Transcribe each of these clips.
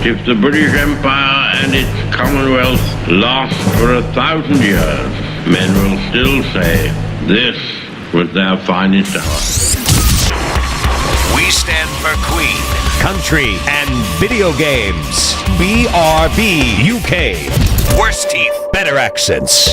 If the British Empire and its Commonwealth last for 1,000 years, men will still say this was their finest hour. We stand for Queen, country, and video games. BRB UK. Worse teeth, better accents.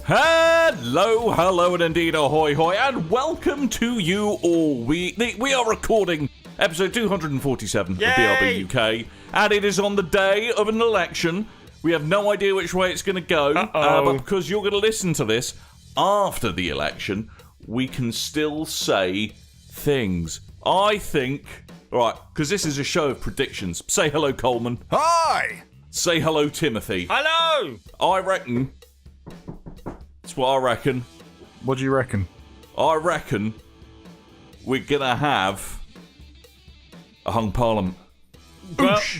Hello, and indeed ahoy hoy, and welcome to you all. We are recording episode 247 of BRB UK, and it is on the day of an election. We have no idea which way it's going to go, but because you're going to listen to this after the election, we can still say things. I think, right, because this is a show of predictions. Say hello, Coleman. Hi! Say hello, Timothy. Hello! I reckon... That's what I reckon. What do you reckon? I reckon we're going to have a hung parliament.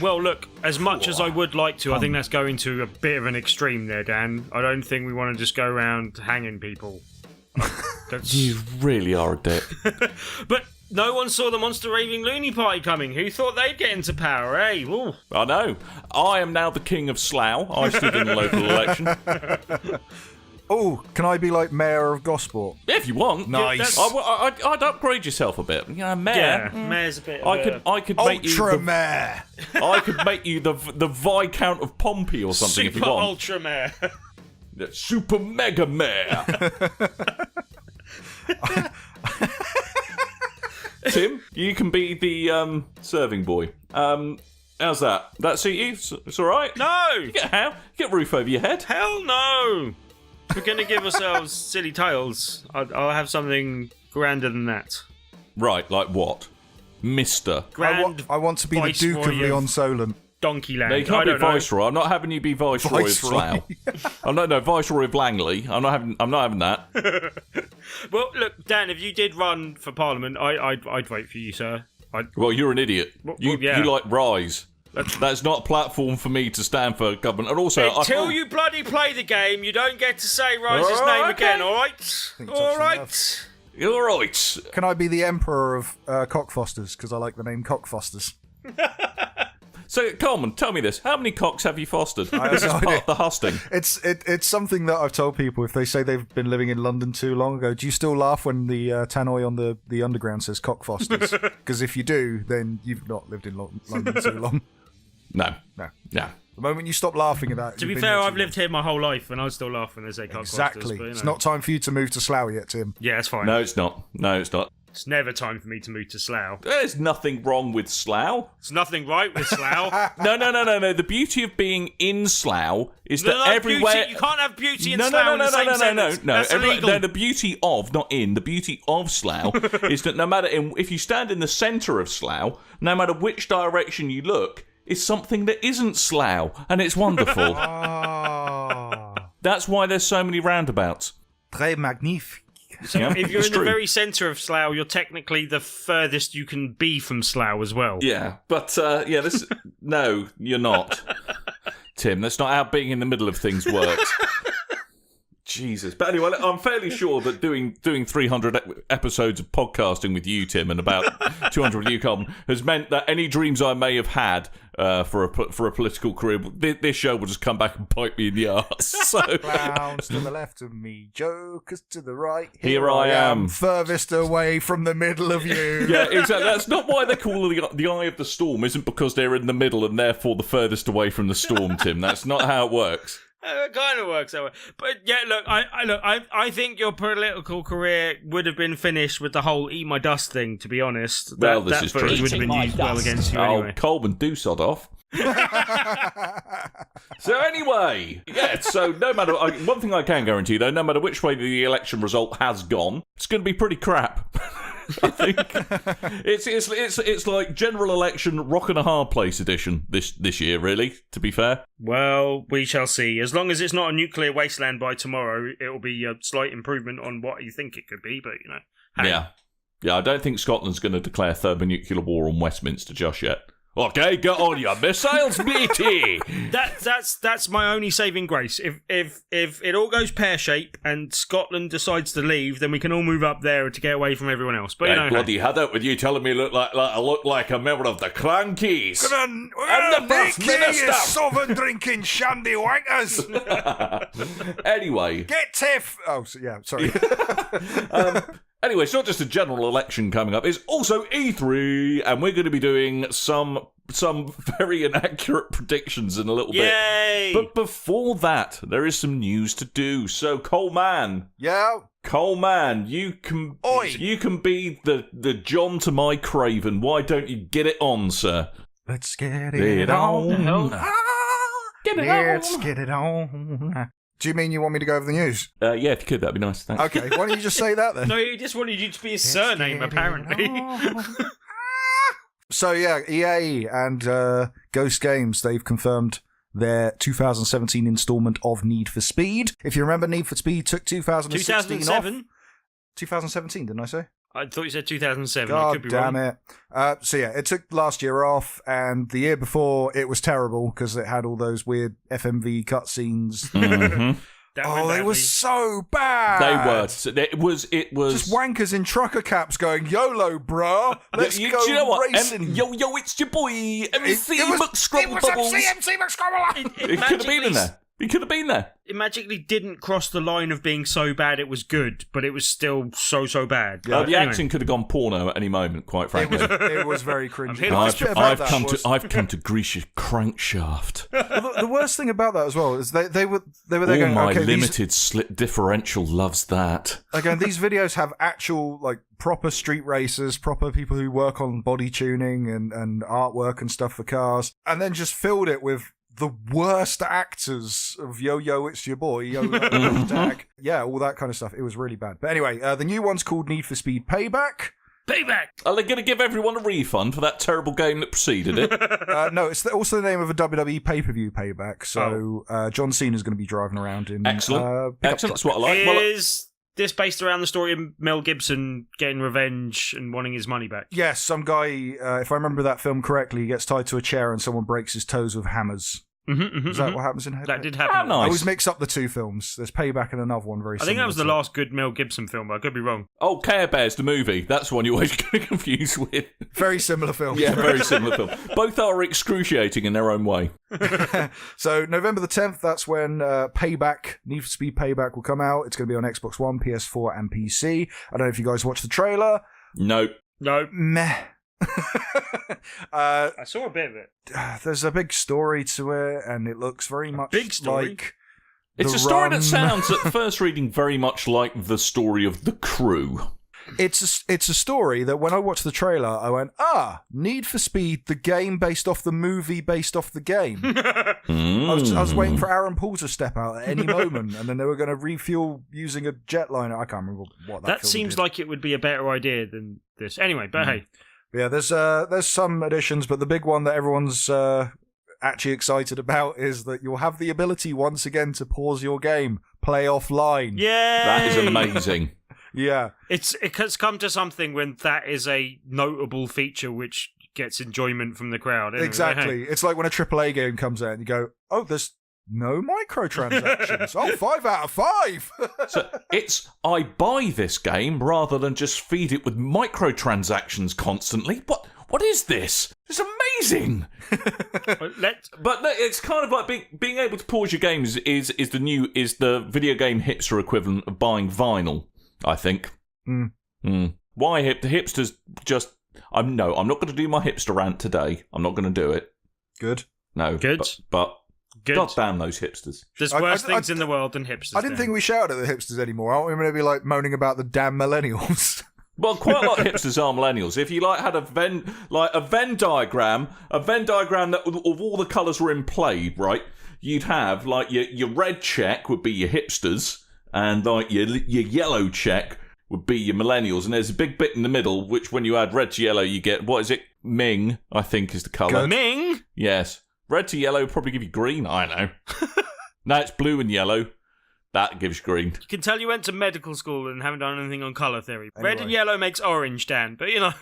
Well, look, as much as I would like to, I think that's going to a bit of an extreme there, Dan. I don't think we want to just go around hanging people. You really are a dick. But no one saw the Monster Raving Loony Party coming. Who thought they'd get into power, eh? Ooh. I know. I am now the king of Slough. I stood in the local election. Oh, can I be like Mayor of Gosport? Yeah, if you want. Nice. I'd upgrade yourself a bit. You know, Mayor. Yeah, Mayor's a bit. I could make you Ultra Mayor. I could make you the Viscount of Pompey or something if you Super want. Ultra Mayor. Super Mega Mayor. Tim, you can be the serving boy. How's that? That suit you? It's all right. No. You get a roof over your head. Hell no. We're going to give ourselves silly titles. I'll have something grander than that. Right, like what? Mister. I want to be the Duke of Viceroy Leon Solent. Donkey Land. No, you can't be Viceroy. I'm not having you be Viceroy of Slough. Oh no, Viceroy of Langley. I'm not having that. Well, look, Dan, if you did run for Parliament, I'd vote for you, sir. Well, you're an idiot. You like Rise. That's not a platform for me to stand for government. And also, until you bloody play the game, you don't get to say Rise's name again. All right. All right. You're right. Can I be the Emperor of Cockfosters? Because I like the name Cockfosters. So, Coleman, tell me this. How many cocks have you fostered? I have This is no part idea. of the husting. It's something that I've told people if they say they've been living in London too long ago. Do you still laugh when the tannoy on the underground says Cockfosters? Because if you do, then you've not lived in London too long. No. The moment you stop laughing at that... To be fair, I've lived here my whole life, and I still laugh when they say Cockfosters. Exactly. But, you know. It's not time for you to move to Slough yet, Tim. Yeah, it's fine. No, it's not. It's never time for me to move to Slough. There's nothing wrong with Slough. There's nothing right with Slough. No. The beauty of being in Slough is that Like everywhere... beauty, you can't have beauty in Slough in the same sentence. No. That's illegal. No, the beauty of, not in, the beauty of Slough is that no matter... if you stand in the centre of Slough, no matter which direction you look, is something that isn't Slough, and it's wonderful. That's why there's so many roundabouts. Très magnifique. So Yeah, if you're it's in true. the very centre of Slough, you're technically the furthest you can be from Slough as well. Yeah, but no, you're not, Tim. That's not how being in the middle of things works. Jesus. But anyway, I'm fairly sure that doing 300 episodes of podcasting with you, Tim, and about 200 with you, Coleman, has meant that any dreams I may have had for a political career, this show will just come back and bite me in the arse. So, Clowns to the left of me, jokers to the right. Here I am. Furthest away from the middle of you. yeah, exactly. That's not why they call the eye of the storm. Isn't because they're in the middle and therefore the furthest away from the storm, Tim. That's not how it works. It kind of works that way. But yeah, look, I think your political career would have been finished with the whole "eat my dust" thing. To be honest, Well, this is footage true. would have been used well against you Oh, anyway. Coleman, do sod off. So anyway, yeah, so no matter... one thing I can guarantee, though, no matter which way the election result has gone, it's going to be pretty crap. I think it's like general election rock and a hard place edition this year, really, to be fair. Well, we shall see. As long as it's not a nuclear wasteland by tomorrow, it'll be a slight improvement on what you think it could be, but, hey. Yeah, I don't think Scotland's going to declare thermonuclear war on Westminster just yet. Okay, get on your missiles, matey. That's my only saving grace. If it all goes pear-shaped and Scotland decides to leave, then we can all move up there to get away from everyone else. But I bloody had it with you telling me I look like a member of the Crankies. I'm the First Minister. Southern drinking shandy wankers. Anyway. Get Tiff. Oh, yeah, sorry. Anyway, it's not just a general election coming up, it's also E3, and we're going to be doing some very inaccurate predictions in a little Yay! bit. But before that, there is some news to do. So, Coleman. Yeah? Coleman, you can be the John to my Craven. Why don't you get it on, sir? Let's get it on. Get it Let's on. get it on. Do you mean you want me to go over the news? Yeah, if you could, that'd be nice. Thanks. Okay, why don't you just say that then? No, he just wanted you to be his surname, apparently. So yeah, EA and Ghost Games, they've confirmed their 2017 installment of Need for Speed. If you remember, Need for Speed took 2016 2007? off. 2017, didn't I say? I thought you said 2007. I God could be damn wrong. it. So yeah, it took last year off, and the year before it was terrible because it had all those weird FMV cutscenes. Mm-hmm. They were so bad. They were. So it was just wankers in trucker caps going, YOLO, bruh. Let's do go you know what? racing. Yo, it's your boy, MC McScrubble Bubbles. MC McScrubble. It could have been in there. He could have been there. It magically didn't cross the line of being so bad it was good, but it was still so bad. The action could have gone porno at any moment, quite frankly. It was very cringy. I've come to grease your crankshaft. The worst thing about that as well is they were there going, my okay, limited slip differential loves that. Again, these videos have actual, like, proper street racers, proper people who work on body tuning and artwork and stuff for cars, and then just filled it with the worst actors of Yo, it's your boy, Yo, Tag. Yeah, all that kind of stuff. It was really bad. But anyway, the new one's called Need for Speed Payback. Payback! Are they going to give everyone a refund for that terrible game that preceded it? No, it's also the name of a WWE pay-per-view Payback. So John Cena's going to be driving around in... Excellent. That's what I like. Is this based around the story of Mel Gibson getting revenge and wanting his money back? Yes, some guy, if I remember that film correctly, he gets tied to a chair and someone breaks his toes with hammers. Is that what happens in Head? That did happen. How nice. I always mix up the two films. There's Payback and another one very similar. I think that was the last good Mel Gibson film, but I could be wrong. Oh, Care Bears, the movie. That's the one you always get confused with. Very similar film. Yeah, very similar film. Both are excruciating in their own way. So November the 10th, that's when Payback, Need for Speed Payback will come out. It's going to be on Xbox One, PS4 and PC. I don't know if you guys watched the trailer. Nope. Meh. I saw a bit of it. There's a big story to it, and it looks very much big story? like It's a story that sounds, at first reading, very much like the story of The Crew. It's a story that when I watched the trailer, I went, Need for Speed, the game based off the movie based off the game. I was waiting for Aaron Paul to step out at any moment, and then they were going to refuel using a jetliner. I can't remember what that film seems did. like it would be a better idea than this. Anyway, but hey. Yeah, there's some additions, but the big one that everyone's actually excited about is that you'll have the ability once again to pause your game, play offline. Yeah, that is amazing. Yeah, it's come to something when that is a notable feature which gets enjoyment from the crowd. Anyway, exactly. It's like when a AAA game comes out and you go, "Oh, there's no microtransactions. Oh, 5 out of 5. So it's, I buy this game rather than just feed it with microtransactions constantly. What is this? It's amazing. But it's kind of like being able to pause your games is the video game hipster equivalent of buying vinyl, I think. Why the hipsters just... I'm not going to do my hipster rant today. I'm not going to do it. Good. No. Good. But Good. God damn those hipsters. There's worse things in the world than hipsters. I didn't think we shouted at the hipsters anymore. Aren't we going to be like moaning about the damn millennials? Well, quite a lot of hipsters are millennials. If you had a Venn diagram that of all the colours were in play, right? You'd have like your red check would be your hipsters, and like your yellow check would be your millennials. And there's a big bit in the middle, which when you add red to yellow, you get, what is it? Ming, I think, is the colour. Ming? Yes. Red to yellow would probably give you green. I know. Now it's blue and yellow. That gives you green. You can tell you went to medical school and haven't done anything on colour theory. Anyway. Red and yellow makes orange, Dan, but you know.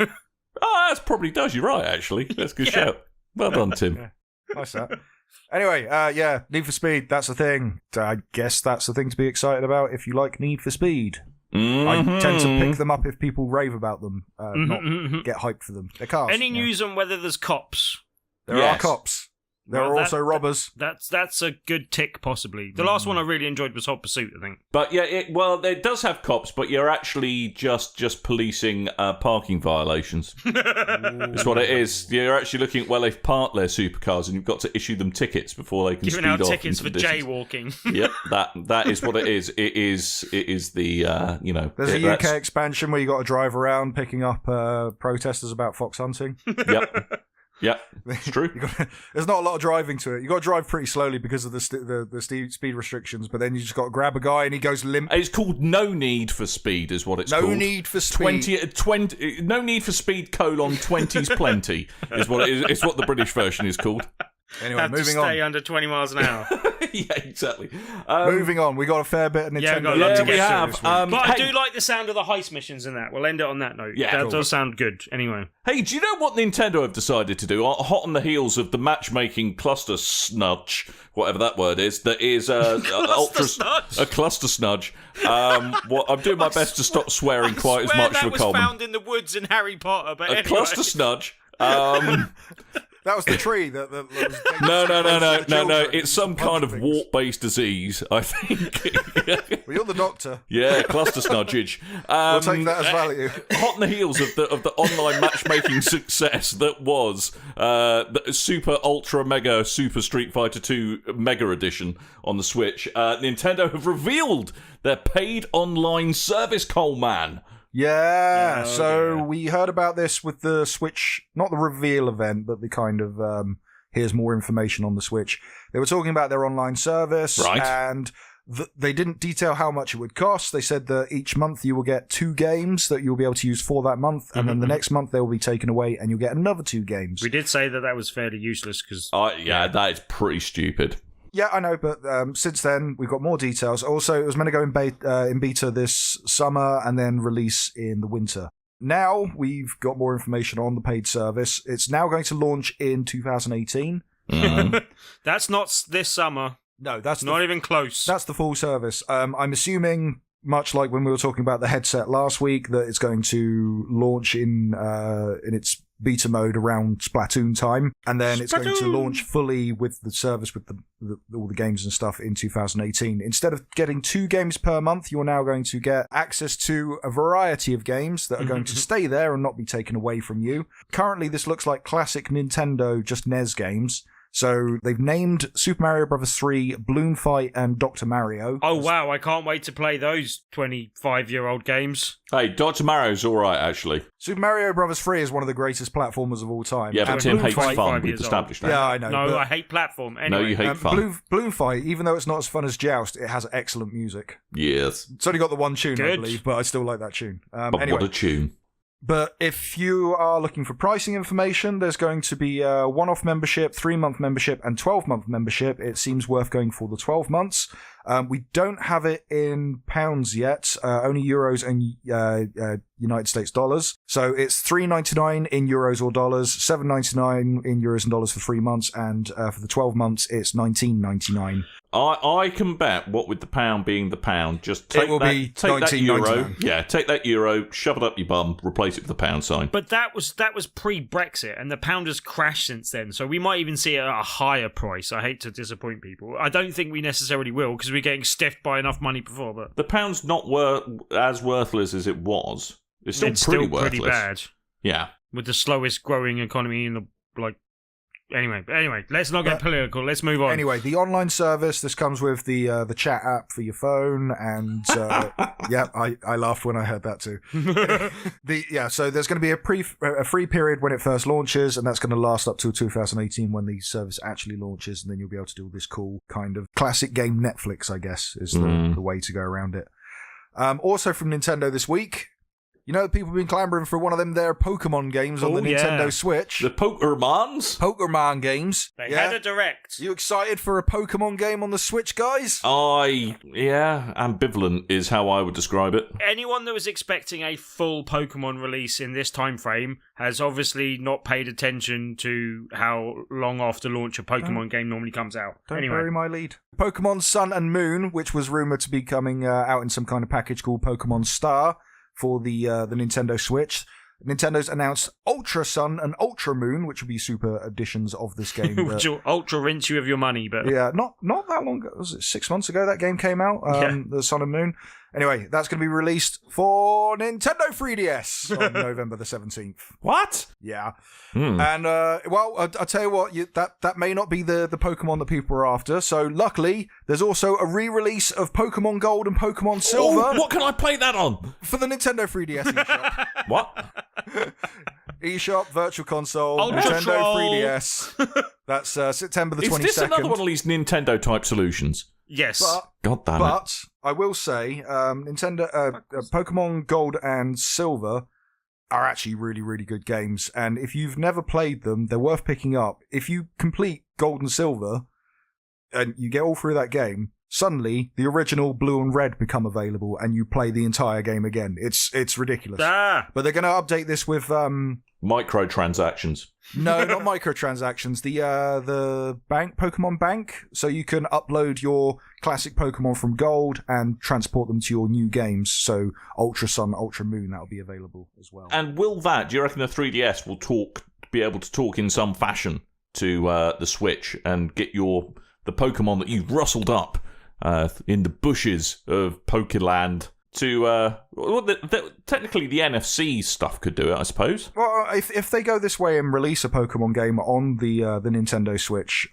Oh, that probably does. You're right, actually. That's a good shout. Well done, Tim. Nice that. Anyway, Need for Speed, that's the thing. I guess that's the thing to be excited about if you like Need for Speed. I tend to pick them up if people rave about them, not get hyped for them. They're cars. Any news on whether there's cops? There are cops. There are also robbers. That's a good tick, possibly. The last one I really enjoyed was Hot Pursuit, I think. But yeah, it does have cops, but you're actually just policing parking violations. That's what it is. You're actually looking at they've parked their supercars, and you've got to issue them tickets before they can giving speed out off tickets for into the distance. jaywalking. Yep, that is what it is. It is the There's a UK expansion where you got to drive around picking up protesters about fox hunting. Yep. Yeah, it's true. There's not a lot of driving to it. You got to drive pretty slowly because of the speed restrictions, but then you just got to grab a guy and he goes limp. It's called No Need for Speed, is what it's called. No Need for Speed. 20, No Need for Speed : 20's plenty is what it is. It's what the British version is called. Anyway, have moving to stay on. under 20 miles an hour. Yeah, exactly. Moving on. We got a fair bit of Nintendo. We have. But I do like the sound of the heist missions in that. We'll end it on that note. Yeah, that does sound good. Anyway. Hey, do you know what Nintendo have decided to do? Hot on the heels of the matchmaking cluster snudge, whatever that word is, that is a cluster snudge. I'm doing my best to stop swearing quite as much for Coleman. That was found in the woods in Harry Potter, but anyway. Cluster snudge. That was the tree that was No. It's some kind of wart-based disease, I think. Well, you're the doctor. Yeah, cluster snudgage. We'll take that as value. Hot on the heels of the online matchmaking success that was the Super Ultra Mega Super Street Fighter 2 Mega Edition on the Switch, Nintendo have revealed their paid online service, Coleman. Yeah, we heard about this with the Switch, not the reveal event, but the kind of, here's more information on the Switch. They were talking about their online service, and they didn't detail how much it would cost. They said that each month you will get 2 games that you'll be able to use for that month, and then the next month they will be taken away and you'll get another 2 games. We did say that was fairly useless, because... that is pretty stupid. Yeah, I know, but since then, we've got more details. Also, it was meant to go in beta this summer and then release in the winter. Now, we've got more information on the paid service. It's now going to launch in 2018. That's not this summer. No, that's not even close. That's the full service. I'm assuming, much like when we were talking about the headset last week, that it's going to launch in its beta mode around Splatoon time, and then it's going to launch fully with the service with all the games and stuff in 2018. Instead of getting 2 games per month, you're now going to get access to a variety of games that are going to stay there and not be taken away from you. Currently, this looks like classic Nintendo, just NES games. So they've named Super Mario Bros. 3, Balloon Fight, and Dr. Mario. Oh, wow, I can't wait to play those 25-year-old games. Hey, Dr. Mario's all right, actually. Super Mario Bros. 3 is one of the greatest platformers of all time. Yeah, but Tim hates fun. We've established that. Yeah, I know. No, I hate platform. Anyway. No, you hate fun. Balloon Fight, even though it's not as fun as Joust, it has excellent music. Yes. It's only got the one tune, I believe, but I still like that tune. But anyway. what a tune. But if you are looking for pricing information, there's going to be a one-off membership, 3-month membership, and 12-month membership. It seems worth going for the 12 months. We don't have it in pounds yet, only euros and United States dollars. So it's $3.99 in euros or dollars, $7.99 in euros and dollars for 3 months, and for the 12 months, it's $19.99. I can bet, what with the pound being the pound, just take that euro. Yeah, take that euro, shove it up your bum, replace it with the pound sign. But that was pre-Brexit, and the pound has crashed since then, so we might even see it at a higher price. I hate to disappoint people. I don't think we necessarily will, because we're getting stiffed by enough money before. But the pound's not as worthless as it was. It's still worthless. Pretty bad. Yeah. With the slowest growing economy in the, Anyway, let's not get political. Let's move on. Anyway, the online service, this comes with the chat app for your phone, and I laughed when I heard that too. So there's going to be a free period when it first launches, and that's going to last up till 2018 when the service actually launches, and then you'll be able to do this cool kind of classic game Netflix, I guess, is the way to go around it. Also from Nintendo this week, You know, people have been clamoring for one of them there Pokemon games on the Nintendo Switch. The Pokémons? Pokemon games. They had a direct. You excited for a Pokemon game on the Switch, guys? Ambivalent is how I would describe it. Anyone that was expecting a full Pokemon release in this time frame has obviously not paid attention to how long after launch a Pokemon game normally comes out. Don't bury my lead. Pokemon Sun and Moon, which was rumoured to be coming out in some kind of package called Pokemon Star for the Nintendo Switch. Nintendo's announced Ultra Sun and Ultra Moon, which will be super editions of this game. Which will ultra rinse you of your money, but yeah, not that long ago. Was it 6 months ago that game came out? The Sun and Moon. Anyway, that's going to be released for Nintendo 3DS on November the 17th. What? Yeah. And, I'll tell you what, that may not be the Pokemon that people are after. So, luckily, there's also a re-release of Pokemon Gold and Pokemon Silver. Oh, what can I play that on? For the Nintendo 3DS eShop. What? eShop, Virtual Console, Ultra Nintendo Troll. 3DS. That's September the 22nd. Is this another one of these Nintendo-type solutions? yes. God damn it. But I will say, Pokemon Gold and Silver are actually really, really good games. And if you've never played them, they're worth picking up. If you complete Gold and Silver and you get all through that game, suddenly the original Blue and Red become available and you play the entire game again. It's ridiculous. But they're going to update this with... microtransactions. No, not microtransactions. The bank, Pokemon Bank, so you can upload your classic Pokemon from Gold and transport them to your new games. So Ultra Sun, Ultra Moon, that'll be available as well. And do you reckon the 3DS will be able to talk in some fashion to the Switch and get the Pokemon that you've rustled up in the bushes of Pokeland to technically the NFC stuff could do it, I suppose. Well, if they go this way and release a Pokemon game on the Nintendo Switch,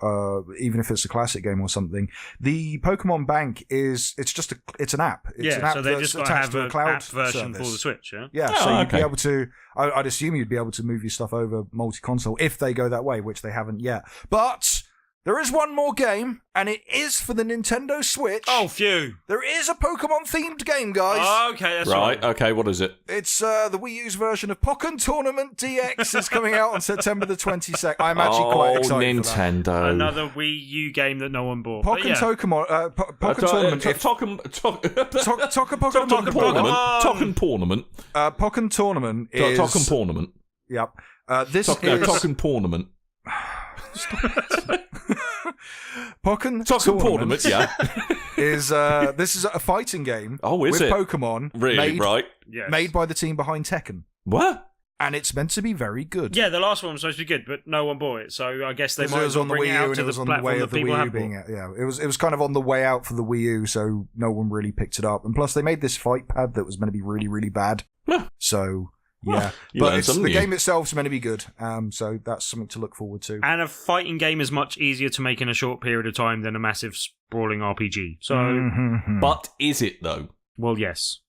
even if it's a classic game or something, the Pokemon Bank it's an app. It's an app so they just got to have a an cloud app version service. for the Switch, yeah? Yeah, so you'd be able to... I'd assume you'd be able to move your stuff over multi-console if they go that way, which they haven't yet. But... there is one more game, and it is for the Nintendo Switch. Oh, phew. There is a Pokemon-themed game, guys. Oh, okay, that's right. Okay, what is it? It's the Wii U's version of Pokken Tournament DX is coming out on September the 22nd. I'm actually quite excited Nintendo. for that. Another Wii U game that no one bought. Pokken Tournament. Pokken Tournament. Pokken Tournament. Pokken Tournament is... Pokken Tournament. Yep. This is... Pokken Tournament. Pokken Tournament, yeah. This is a fighting game with Pokemon made by the team behind Tekken. What? And it's meant to be very good. Yeah, the last one was supposed to be good, but no one bought it. So I guess they might as well bring it out to the platform that people have bought. Yeah, it was kind of on the way out for the Wii U, so no one really picked it up. And plus, they made this fight pad that was meant to be really, really bad. So... yeah, but the game itself is meant to be good, so that's something to look forward to. And a fighting game is much easier to make in a short period of time than a massive sprawling RPG. So, But is it though? Well, yes.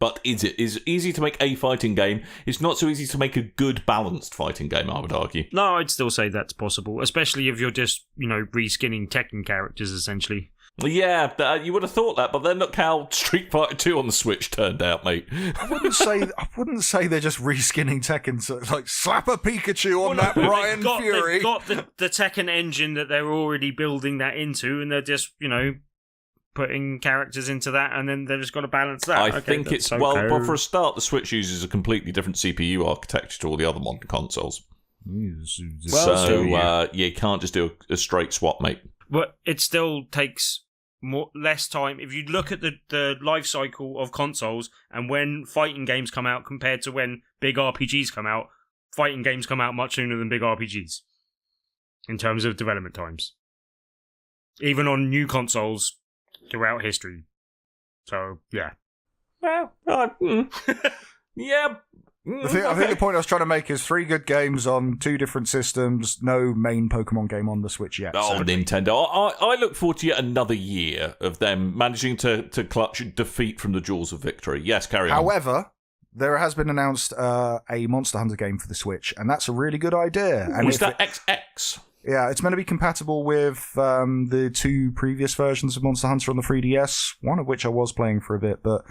But is it? Is easy to make a fighting game? It's not so easy to make a good balanced fighting game, I would argue. No, I'd still say that's possible, especially if you're just reskinning Tekken characters essentially. Yeah, you would have thought that, but then look how Street Fighter 2 on the Switch turned out, mate. I wouldn't say they're just reskinning Tekken, so like slap a Pikachu on that Brian Fury. They've got the Tekken engine that they're already building that into, and they're just putting characters into that, and then they've just got to balance that. I think it's okay. But for a start, the Switch uses a completely different CPU architecture to all the other modern consoles. You can't just do a straight swap, mate. But it still takes less time. If you look at the life cycle of consoles and when fighting games come out compared to when big RPGs come out, fighting games come out much sooner than big RPGs in terms of development times. Even on new consoles throughout history. So, yeah. Well, yeah. I think the point I was trying to make is 3 good games on 2 different systems, no main Pokemon game on the Switch yet. Oh, so. Nintendo. I look forward to yet another year of them managing to clutch defeat from the jaws of victory. Yes, carry on. However, there has been announced a Monster Hunter game for the Switch, and that's a really good idea. And is that XX? Yeah, it's meant to be compatible with the 2 previous versions of Monster Hunter on the 3DS, one of which I was playing for a bit, but...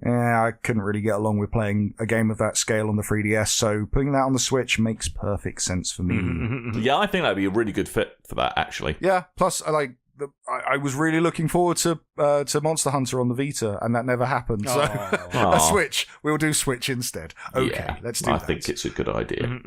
I couldn't really get along with playing a game of that scale on the 3DS, so putting that on the Switch makes perfect sense for me. Yeah, I think that'd be a really good fit for that, actually. Yeah, plus I was really looking forward to Monster Hunter on the Vita, and that never happened. So a Switch. We'll do Switch instead. Okay, Yeah, let's do that. I think it's a good idea.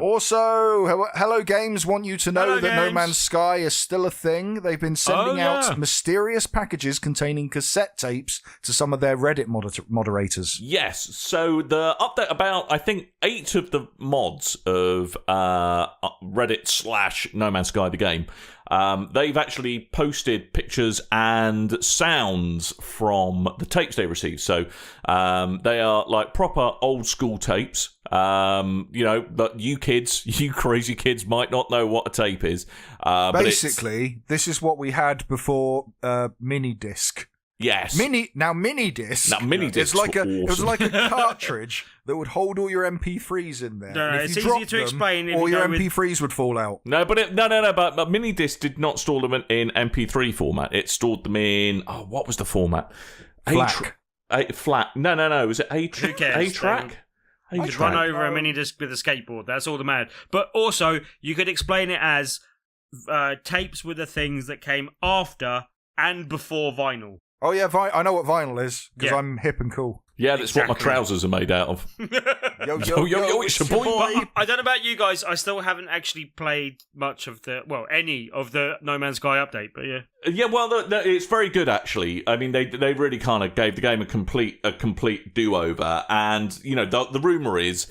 Also, Hello Games want you to know Hello that No Games. Man's Sky is still a thing. They've been sending out mysterious packages containing cassette tapes to some of their Reddit moderators. Yes, so the update about, I think, 8 of the mods of Reddit / No Man's Sky the game, they've actually posted pictures and sounds from the tapes they received. So they are like proper old school tapes. But you crazy kids might not know what a tape is. Basically, this is what we had before mini disc. Yes. Mini disc. Now, mini discs It was were like a cartridge that would hold all your MP3s in there. No, And if it's you easier dropped to them, explain if all you your go with- MP3s would fall out. No, but mini disc did not store them in MP3 format. It stored them in what was the format? FLAC. FLAC. No. Was it Who cares? A-track? You could run over a mini disc with a skateboard. That's all that mattered. But also, you could explain it as tapes were the things that came after and before vinyl. Oh yeah, I know what vinyl is because Yeah. I'm hip and cool. Yeah, that's what my Exactly. trousers are made out of. Yo, it's your boy. But I don't know about you guys. I still haven't actually played much of any of the No Man's Sky update. But yeah, Yeah, well, it's very good actually. I mean, they really kind of gave the game a complete do-over, and the rumor is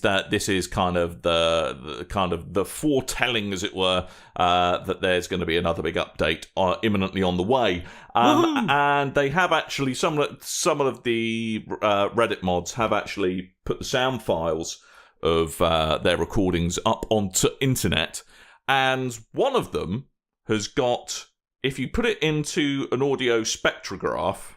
that this is kind of the foretelling, as it were, that there's going to be another big update imminently on the way. And they have actually some of the Reddit mods have actually put the sound files of their recordings up onto internet, and one of them has got, if you put it into an audio spectrograph,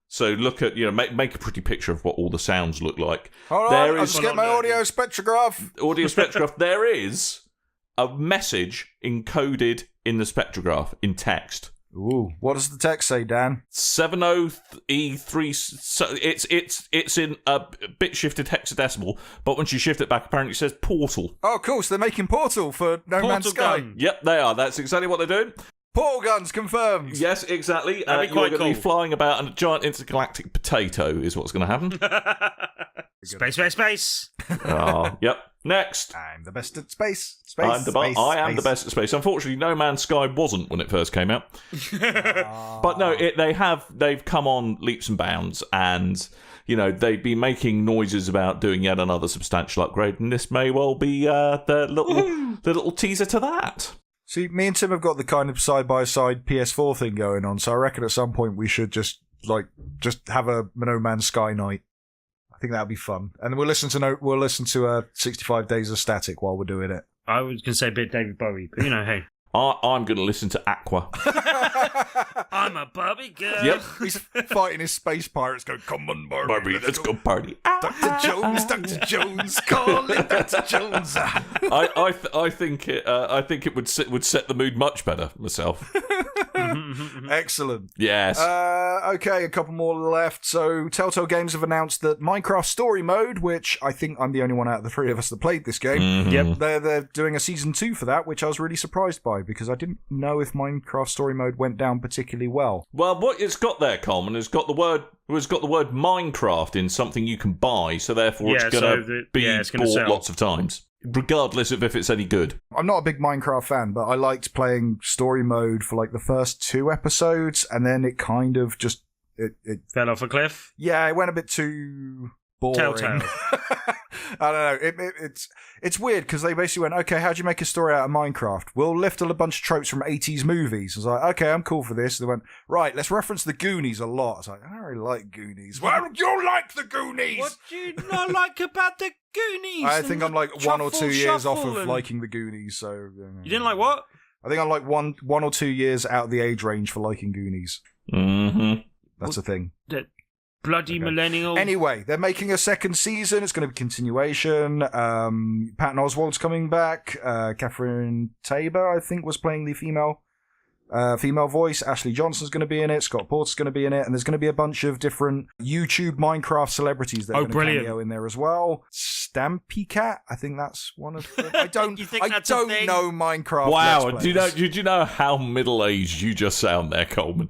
so look at, make a pretty picture of what all the sounds look like. Hold on, I'll just get my audio spectrograph. Audio spectrograph, there is a message encoded in the spectrograph in text. Ooh, what does the text say, Dan? 70E3. So it's in a bit shifted hexadecimal, but once you shift it back, apparently it says Portal. Oh, cool. So they're making Portal for No Man's Sky. gun. Yep, they are. That's exactly what they're doing. Portal guns confirmed. Yes, exactly. That'd be You're quite going to be cool. flying about in a giant intergalactic potato is what's going to happen. Space. Yep. Next. I'm the best at space. I am the best at space. Unfortunately, No Man's Sky wasn't when it first came out. But no, they've come on leaps and bounds, and they've been making noises about doing yet another substantial upgrade, and this may well be the little teaser to that. See, me and Tim have got the kind of side-by-side PS4 thing going on, so I reckon at some point we should just have a No Man's Sky night. I think that'd be fun, and we'll listen to 65 Days of Static while we're doing it. I was going to say a bit David Bowie, but hey. I'm going to listen to Aqua. I'm a Barbie girl. Yep. He's fighting his space pirates. Go, come on, Barbie, Let's go party. Dr. Jones, call it Dr. Jones. I think it would set the mood much better myself. Excellent. Yes. Okay, a couple more left. So, Telltale Games have announced that Minecraft Story Mode, which I think I'm the only one out of the three of us that played this game. Mm-hmm. Yep, they're doing a season 2 for that, which I was really surprised by because I didn't know if Minecraft Story Mode went down particularly well. Well, what it's got there, Coleman, has got the word Minecraft in something you can buy, so therefore it's going to be bought sell lots of times, regardless of if it's any good. I'm not a big Minecraft fan, but I liked playing Story Mode for like the first 2 episodes, and then it kind of just it Fell off a cliff. yeah, it went a bit too boring. Telltale. I don't know. It's weird because they basically went, okay, how'd you make a story out of Minecraft? We'll lift a bunch of tropes from 80s movies. I was like, okay, I'm cool for this. They went, right, let's reference the Goonies a lot. I was like, I don't really like Goonies. Well, you like the Goonies! What do you not like about the Goonies? I think I'm like 1 or 2 years off of and- liking the Goonies. So You didn't like what? I think I'm like one or 2 years out of the age range for liking Goonies. Mm-hmm. That's a thing. The bloody millennial. Anyway, they're making a second season. It's going to be continuation. Patton Oswalt's coming back. Catherine Tabor, I think, was playing the female female voice. Ashley Johnson's going to be in it. Scott Porter's going to be in it. And there's going to be a bunch of different YouTube Minecraft celebrities that are going to cameo in there as well. Stampy Cat, I think that's one of them. I don't know Minecraft. Wow, do you know how middle-aged you just sound there, Coleman?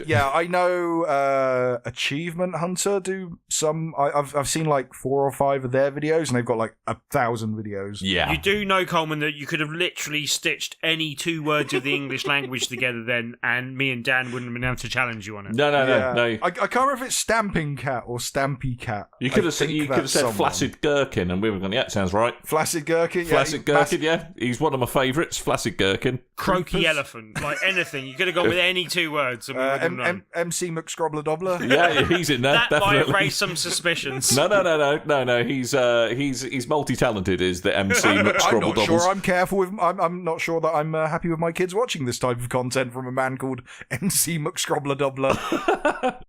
Yeah, I know Achievement Hunter do some. I've seen like 4 or 5 of their videos, and they've got like 1,000 videos. Yeah. You do know, Coleman, that you could have literally stitched any 2 words of the English language together then, and me and Dan wouldn't have been able to challenge you on it. No. I can't remember if it's Stamping Cat or Stampy Cat. You could have said Flaccid Gherkin, and we would have gone, yeah, sounds right. Flaccid Gherkin, Flaccid Gherkin, yeah. He's one of my favourites, Flaccid Gherkin. Croaky Elephant, like anything. You could have gone with any 2 words. And we would have known. MC McScrobbler Dobbler. Yeah, he's in there. That definitely. might have raised some suspicions. No. He's multi-talented. Is the MC McScrobbler I'm not Dobbles. sure. I'm careful with. I'm not sure that I'm happy with my kids watching this type of content from a man called MC McScrobbler Dobbler.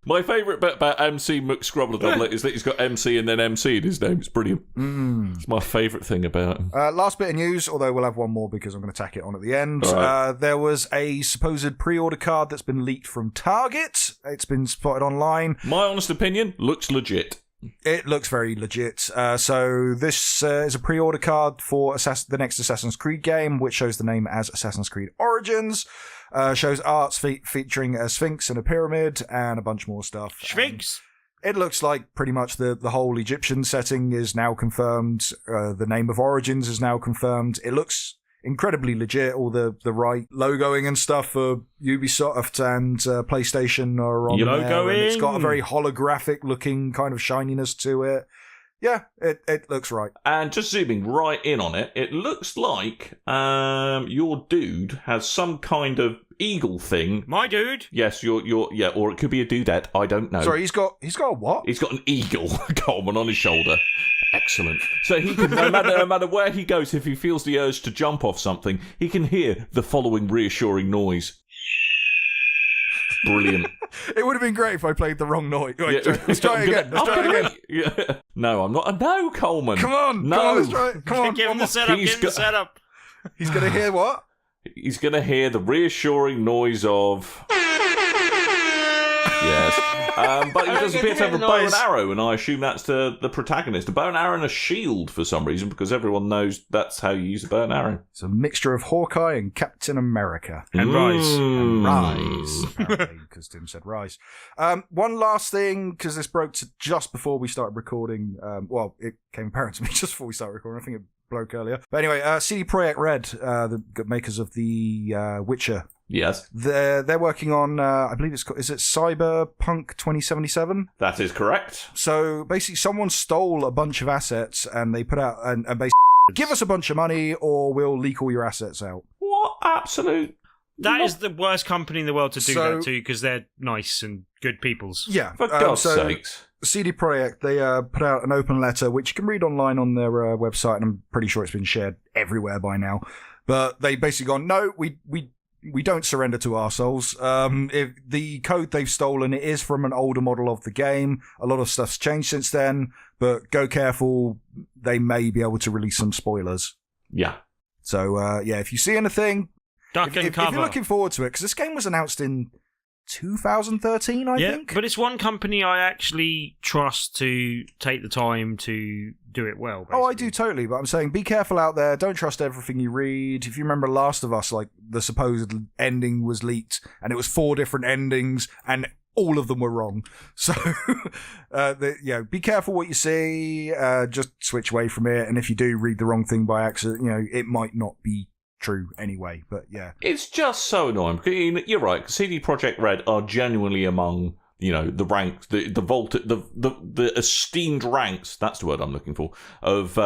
My favourite bit about MC McScrobbler Doubler is that he's got MC and then MC in his name. It's brilliant. It's my favourite thing about him. Last bit of news, although we'll have one more because I'm going to tack it on at the end. Right. There was a supposed pre-order card that's been leaked from Target. It's been spotted online. My honest opinion, looks legit. It looks very legit. So this is a pre-order card for the next Assassin's Creed game, which shows the name as Assassin's Creed Origins. Shows arts featuring a Sphinx and a pyramid and a bunch more stuff. Sphinx! It looks like pretty much the whole Egyptian setting is now confirmed. The name of Origins is now confirmed. It looks incredibly legit. All the right logoing and stuff for Ubisoft and PlayStation are on there. And it's got a very holographic looking kind of shininess to it. Yeah, it looks right. And just zooming right in on it, it looks like your dude has some kind of eagle thing. My dude? Yes, or it could be a dudette. I don't know. Sorry, he's got a what? He's got an eagle, Coleman, on his shoulder. Excellent. So he can, no matter where he goes, if he feels the urge to jump off something, he can hear the following reassuring noise. Brilliant. It would have been great if I played the wrong noise. Wait, let's try it again. Yeah. No, I'm not. No, Coleman. Come on. Let's try it. Come on. Give him the setup. He's going to hear what? He's going to hear the reassuring noise of... Yes. But he does appear to have a bow and arrow, and I assume that's the protagonist. A bow and arrow and a shield for some reason, because everyone knows that's how you use a bow and arrow. It's a mixture of Hawkeye and Captain America. And Rise. And Rise. Apparently, because Tim said Rise. One last thing, because this broke just before we started recording. Well, it came apparent to me just before we started recording. I think it broke earlier. But anyway, CD Projekt Red, the makers of the Witcher. Yes. They're working on, I believe is it Cyberpunk 2077? That is correct. So basically someone stole a bunch of assets and they put out, and basically give us a bunch of money or we'll leak all your assets out. What absolute... That is the worst company in the world to do that to, because they're nice and good peoples. Yeah. For God's sakes. CD Projekt, they put out an open letter, which you can read online on their website, and I'm pretty sure it's been shared everywhere by now. But they basically gone, no, we don't surrender to arseholes. If the code they've stolen, it is from an older model of the game. A lot of stuff's changed since then, but go careful. They may be able to release some spoilers. Yeah. So, if you see anything, Duck and cover. If you're looking forward to it, because this game was announced in 2013, I think. But it's one company I actually trust to take the time to do it well. Basically. Oh, I do totally, but I'm saying be careful out there. Don't trust everything you read. If you remember Last of Us, like the supposed ending was leaked, and it was 4 different endings, and all of them were wrong. So, be careful what you see. Just switch away from it, and if you do read the wrong thing by accident, it might not be true anyway, but yeah. It's just so annoying. You're right. CD Projekt Red are genuinely among, the ranks, the esteemed ranks, that's the word I'm looking for, of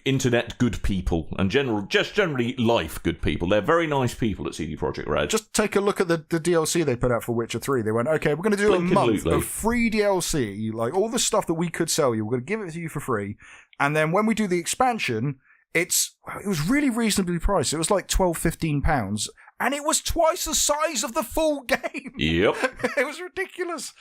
internet good people and generally life good people. They're very nice people at CD Projekt Red. Just take a look at the DLC they put out for Witcher 3. They went, okay, we're going to do a month of free DLC, like all the stuff that we could sell you, we're going to give it to you for free, and then when we do the expansion, it was really reasonably priced. It was like £12-15, and it was twice the size of the full game. Yep. It was ridiculous.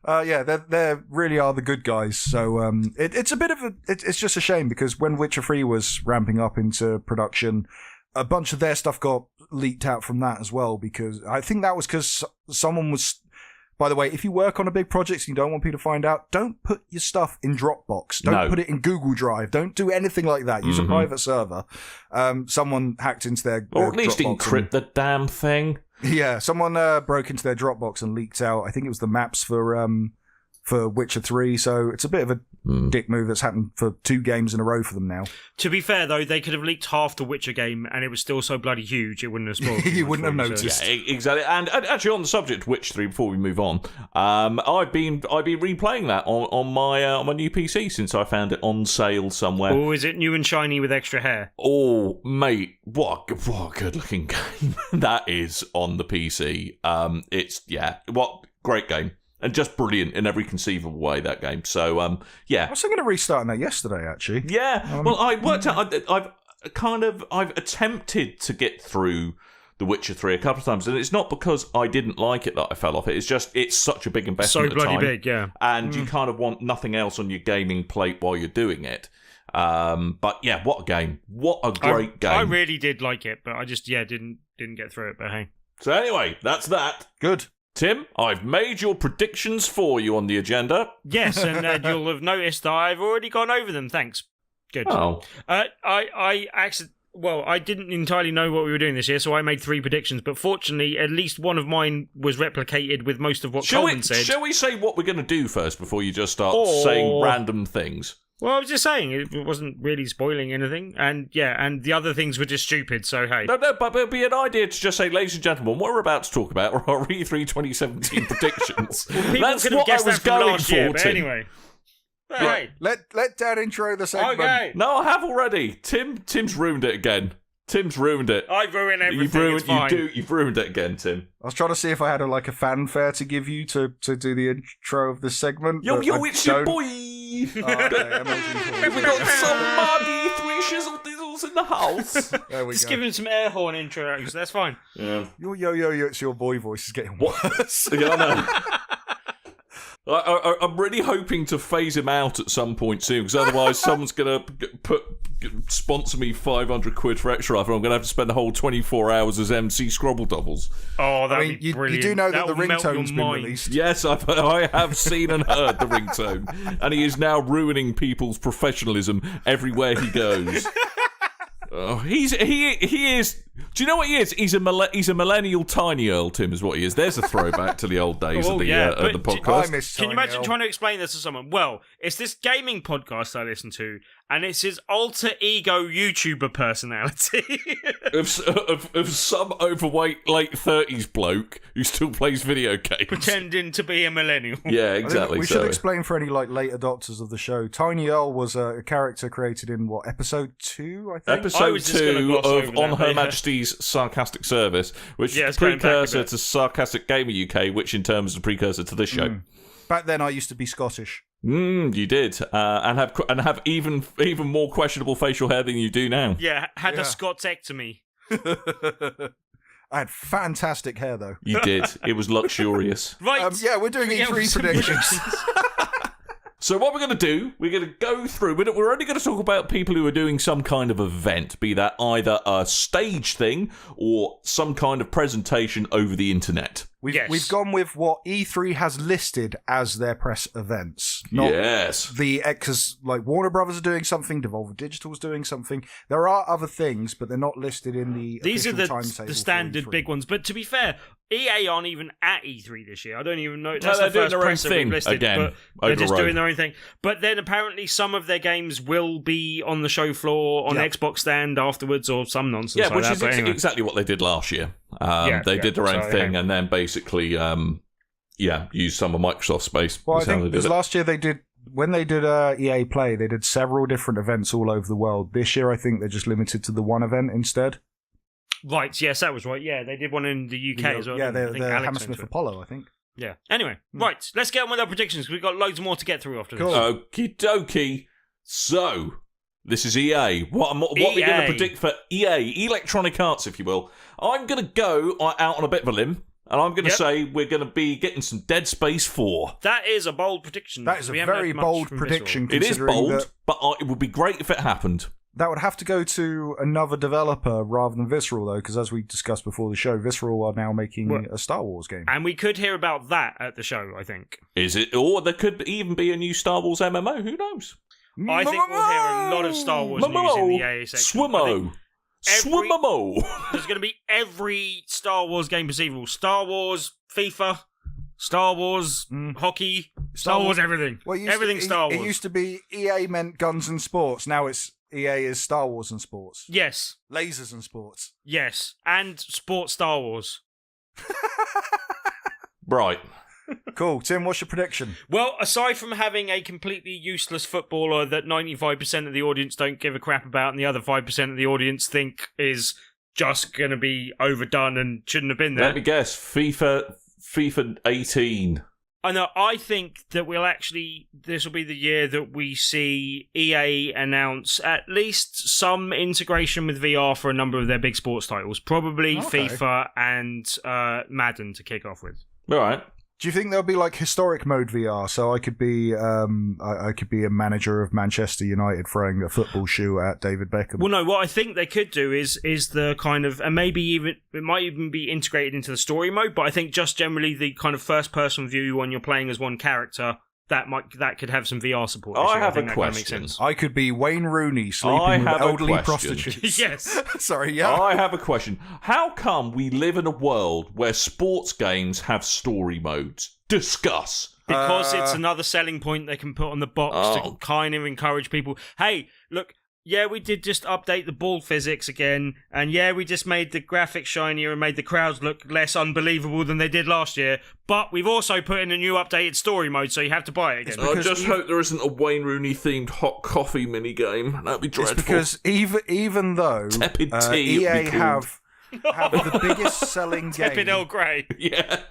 They really are the good guys. So it's a bit of it's just a shame because when Witcher 3 was ramping up into production, a bunch of their stuff got leaked out from that as well, because I think that was because someone was. By the way, if you work on a big project and you don't want people to find out, don't put your stuff in Dropbox. Don't put it in Google Drive. Don't do anything like that. Use a private server. Someone hacked into their or at least Dropbox encrypt the damn thing. Yeah, someone broke into their Dropbox and leaked out. I think it was the maps for Witcher 3, so it's a bit of a dick move that's happened for 2 games in a row for them now. To be fair, though, they could have leaked half the Witcher game, and it was still so bloody huge, it wouldn't have spoiled. You wouldn't have noticed. Yeah, exactly. And actually, on the subject of Witcher 3, before we move on, I've been replaying that on my new PC since I found it on sale somewhere. Oh, is it new and shiny with extra hair? Oh, mate, what a good-looking game that is on the PC. Great game. And just brilliant in every conceivable way, that game. So, yeah. I was thinking of restarting that yesterday, actually. Yeah. Well, I worked out... I've attempted to get through The Witcher 3 a couple of times, and it's not because I didn't like it that I fell off it. It's just, it's such a big investment. So bloody time, big, yeah. And you kind of want nothing else on your gaming plate while you're doing it. But yeah, what a game. What a great game. I really did like it, but I just, didn't get through it, but hey. So anyway, that's that. Good. Tim, I've made your predictions for you on the agenda. Yes, and you'll have noticed that I've already gone over them. Thanks. Good. Oh. I didn't entirely know what we were doing this year, so I made 3 predictions. But fortunately, at least one of mine was replicated with most of what Coleman said. Shall we say what we're going to do first before you just start saying random things? Well, I was just saying, it wasn't really spoiling anything. And the other things were just stupid, so hey. No, but it'd be an idea to just say, ladies and gentlemen, what we're about to talk about are our E3 2017 predictions. Well, That's what I was going for, year, but Tim. anyway. Hey. Let Dan intro the segment. Okay. No, I have already. Tim's ruined it again. Tim's ruined it. I ruin everything. You've ruined it again, Tim. I was trying to see if I had a fanfare to give you to do the intro of this segment. Yo, it's your boy. Okay, We got some muddy 3 shizzle dizzles in the house. There we Just go. give him some air horn intros. That's fine. Yeah. Yo, it's your boy voice is getting worse. Yeah, I know. I'm really hoping to phase him out at some point soon, because otherwise someone's going to sponsor me £500 for Extra Life, and I'm going to have to spend the whole 24 hours as MC Scrobble Doubles. Oh, that'd be brilliant. You do know that the ringtone's been released. Yes, I have seen and heard the ringtone, and he is now ruining people's professionalism everywhere he goes. Oh, he is. Do you know what he is? He's a millennial Tiny Earl. Tim is what he is. There's a throwback to the old days of the podcast. I miss Can you Tiny imagine Earl. trying to explain this to someone? Well, it's this gaming podcast I listen to, and it's his alter ego YouTuber personality. of some overweight late 30s bloke who still plays video games, Pretending to be a millennial. Yeah, exactly. We should explain for any late adopters of the show. Tiny Earl was a character created in episode 2, I think. Episode 2 of On Her Majesty's Sarcastic Service, which is the precursor to Sarcastic Gamer UK, which in turn is the precursor to this show. Back then, I used to be Scottish. You did, and have even more questionable facial hair than you do now. Yeah, had a Scottectomy. I had fantastic hair, though. You did. It was luxurious. Right. We're doing E3 predictions. So what we're going to do, we're going to go through, we're only going to talk about people who are doing some kind of event, be that either a stage thing or some kind of presentation over the internet. We've gone with what E3 has listed as their press events. Not yes. Because Warner Brothers are doing something, Devolver Digital's doing something. There are other things, but they're not listed in the These are timetable the standard for E3. big ones. But to be fair, EA aren't even at E3 this year. I don't even know. No, That's they're the doing first their own press that thing we've listed, again, but they're over just the road. doing their own thing. But then apparently some of their games will be on the show floor on Xbox stand afterwards or some nonsense like which that. is But anyway. exactly what they did last year. They did their own thing and then basically, used some of Microsoft space. Well, I think because last year when they did EA Play, they did several different events all over the world. This year, I think they're just limited to the one event instead. Right, yes, that was right. Yeah, they did one in the UK as well. Yeah, I think the Alex Hammersmith went to it. Apollo, I think. Yeah. Anyway, right, let's get on with our predictions because we've got loads more to get through after this. Cool. Okie dokie. So, this is EA. What are we going to predict for EA? Electronic Arts, if you will. I'm going to go out on a bit of a limb, and I'm going to say we're going to be getting some Dead Space 4. That is a bold prediction. That is a We haven't very had much bold from prediction. It is bold, that but it would be great if it happened. that would have to go to another developer rather than Visceral, though, because as we discussed before the show, Visceral are now making a Star Wars game. And we could hear about that at the show, I think. Is it? Or there could even be a new Star Wars MMO. Who knows? I think we'll hear a lot of Star Wars news in the EA section. Swimmo. There's going to be every Star Wars game perceivable. Star Wars, FIFA, Star Wars, hockey, Star Wars everything. Well, everything Star Wars. It used to be EA meant guns and sports. Now it's EA is Star Wars and sports. Yes. Lasers and sports. Yes. And sports Star Wars. Right. Cool. Tim, what's your prediction? Well, aside from having a completely useless footballer that 95% of the audience don't give a crap about and the other 5% of the audience think is just going to be overdone and shouldn't have been there. Let me guess. FIFA 18. I know. I think that this will be the year that we see EA announce at least some integration with VR for a number of their big sports titles. Probably FIFA and Madden to kick off with. All right. Do you think there'll be like historic mode VR? So I could be I could be a manager of Manchester United throwing a football shoe at David Beckham. Well, no. What I think they could do is the kind of, and maybe even it might even be integrated into the story mode. But I think just generally the kind of first person view when you're playing as one character that could have some VR support. I have think a that question. Kind of makes sense. I could be Wayne Rooney sleeping with elderly prostitutes. Yes. Sorry, yeah. I have a question. How come we live in a world where sports games have story modes? Discuss. Because it's another selling point they can put on the box to kind of encourage people. Hey, look, yeah, we did just update the ball physics again, and yeah, we just made the graphics shinier and made the crowds look less unbelievable than they did last year, but we've also put in a new updated story mode, so you have to buy it again. I just hope there isn't a Wayne Rooney-themed hot coffee minigame. That'd be dreadful. It's because even though Tepid tea EA have the biggest selling game. Tepid Earl Grey. Yeah.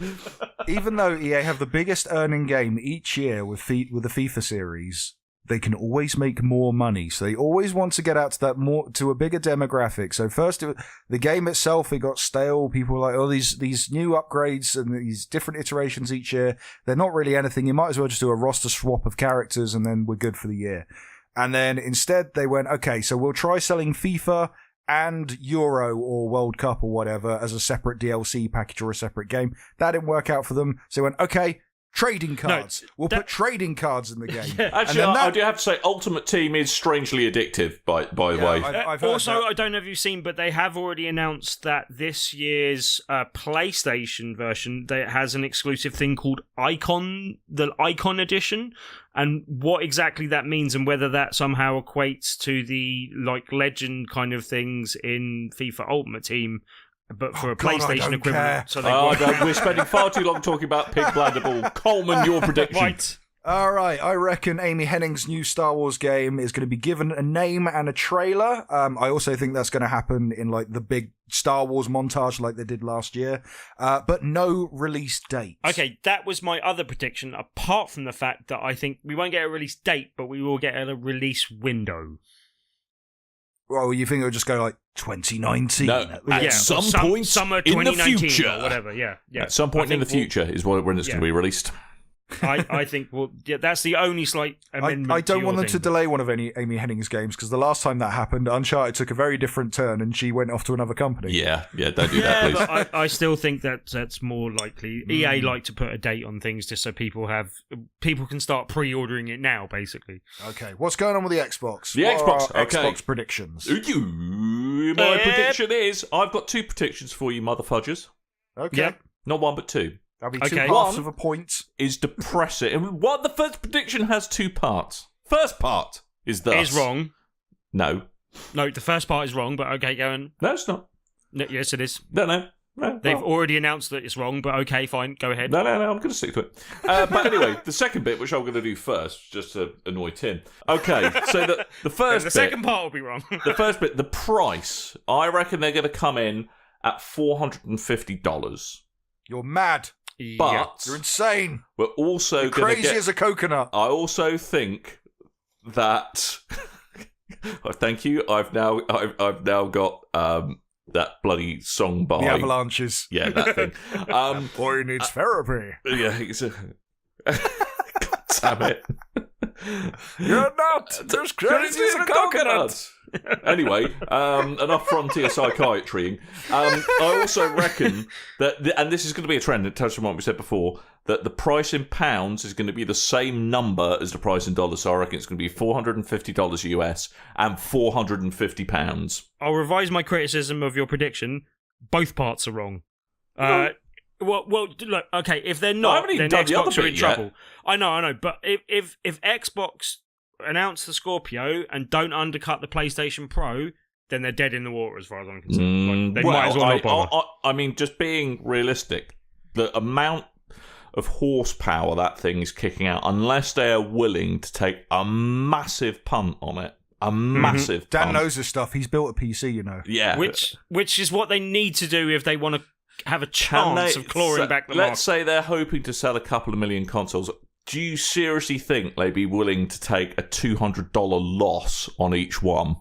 Even though EA have the biggest earning game each year with the FIFA series, they can always make more money. So they always want to get out to a bigger demographic. So first, the game itself, it got stale. People were like, oh, these new upgrades and these different iterations each year, they're not really anything. You might as well just do a roster swap of characters and then we're good for the year. And then instead they went, okay, so we'll try selling FIFA and Euro or World Cup or whatever as a separate DLC package or a separate game. That didn't work out for them. So they went, okay, trading cards. We'll put trading cards in the game. Actually, I do have to say, Ultimate Team is strangely addictive, by the way. I've heard also, that. I don't know if you've seen, but they have already announced that this year's PlayStation version that has an exclusive thing called Icon, the Icon Edition, and what exactly that means and whether that somehow equates to the like legend kind of things in FIFA Ultimate Team. But for a PlayStation equivalent. So we're spending far too long talking about Pig Bladder Ball. Coleman, your prediction. Right. All right, I reckon Amy Hennig's new Star Wars game is going to be given a name and a trailer. I also think that's going to happen in like the big Star Wars montage like they did last year, but no release date. Okay, that was my other prediction, apart from the fact that I think we won't get a release date, but we will get a release window. Well, you think it'll just go like 2019? No, at some point summer in the 2019 future. or whatever, yeah. At some point in the future is when it's going to be released. I think, that's the only slight amendment. I don't want them to delay one of Amy Hennig's games, because the last time that happened, Uncharted took a very different turn and she went off to another company. Yeah, don't do that, please. But I still think that's more likely. EA like to put a date on things just so people can start pre-ordering it now, basically. Okay, what's going on with the Xbox? Xbox predictions. My prediction is, I've got two predictions for you, motherfudgers. Okay. Yep. Not one, but two. That'll be two halves of a point. Is depressing. And the first prediction has two parts. First part is thus. Is wrong. No, the first part is wrong, but okay, go on. No, it's not. No, yes, it is. No. They've already announced that it's wrong, but okay, fine, go ahead. No, I'm going to stick to it. But anyway, the second bit, which I'm going to do first, just to annoy Tim. Okay, so the first bit... The second part will be wrong. The first bit, the price, I reckon they're going to come in at $450. You're mad. But you're insane. We're also you're going to crazy as a coconut. I also think that... Thank you. I've now got... that bloody song by... The Avalanches. Yeah, that thing. Boy needs therapy. Yeah, God damn it. You're not as crazy as a coconut. Anyway, enough frontier psychiatrying. I also reckon that, and this is going to be a trend, it touches on what we said before, that the price in pounds is going to be the same number as the price in dollars. So I reckon it's going to be $450 US and £450. I'll revise my criticism of your prediction. Both parts are wrong. Well, look, okay, if they're not, then Xbox are in trouble. I know, but if Xbox announce the Scorpio and don't undercut the PlayStation Pro, then they're dead in the water as far as I'm concerned. They might as well not bother. I mean, just being realistic, the amount of horsepower that thing is kicking out, unless they are willing to take a massive punt on it, massive Dan punt. knows his stuff. He's built a PC, you know. Yeah. Which is what they need to do if they want to have a chance of clawing back the market. Let's say they're hoping to sell a couple of million consoles. Do you seriously think they'd be willing to take a $200 loss on each one?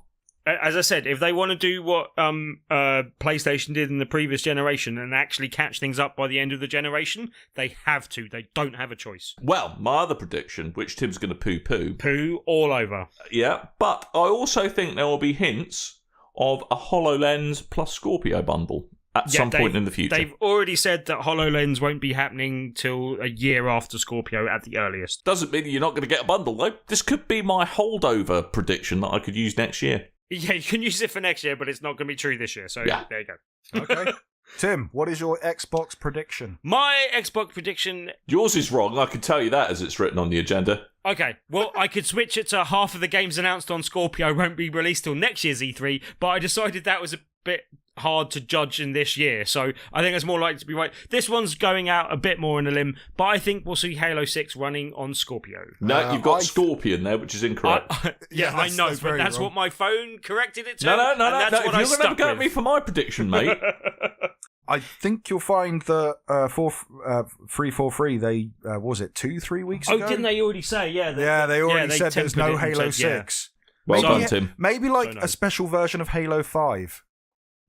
As I said, if they want to do what PlayStation did in the previous generation and actually catch things up by the end of the generation, they have to. They don't have a choice. Well, my other prediction, which Tim's going to poo-poo. Poo all over. Yeah, but I also think there will be hints of a HoloLens plus Scorpio bundle at some point in the future. They've already said that HoloLens won't be happening till a year after Scorpio at the earliest. Doesn't mean you're not going to get a bundle, though. This could be my holdover prediction that I could use next year. Yeah, you can use it for next year, but it's not going to be true this year. So There you go. Okay. Tim, what is your Xbox prediction? My Xbox prediction... Yours is wrong, I can tell you that as it's written on the agenda. Okay, well, I could switch it to half of the games announced on Scorpio won't be released till next year's E3, but I decided that was a bit hard to judge in this year, so I think it's more likely to be right. This one's going out a bit more on a limb, but I think we'll see Halo 6 running on Scorpio. No, you've got Scorpion there, which is incorrect. I know, but that's what my phone corrected it to. No. That's what if you're going to have a go at with. me for my prediction, mate. I think you'll find that 343, they, was it 2-3 weeks ago? Oh, didn't they already say? Yeah, they already said there's no Halo 6. Well done, Tim. Maybe a special version of Halo 5.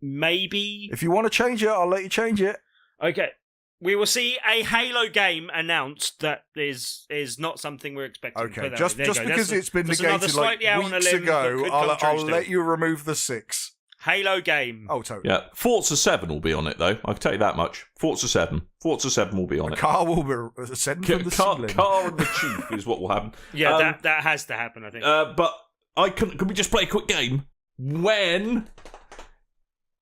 Maybe. If you want to change it, I'll let you change it. Okay. We will see a Halo game announced that is not something we're expecting. Okay, just because it's been negated like weeks ago, I'll let you remove the 6. Halo game. Oh, totally. Yeah, Forza 7 will be on it, though. I can tell you that much. Forza 7 will be on it. Car will be ascending from the ceiling. Car and the Chief is what will happen. Yeah, that has to happen, I think. But can we just play a quick game? When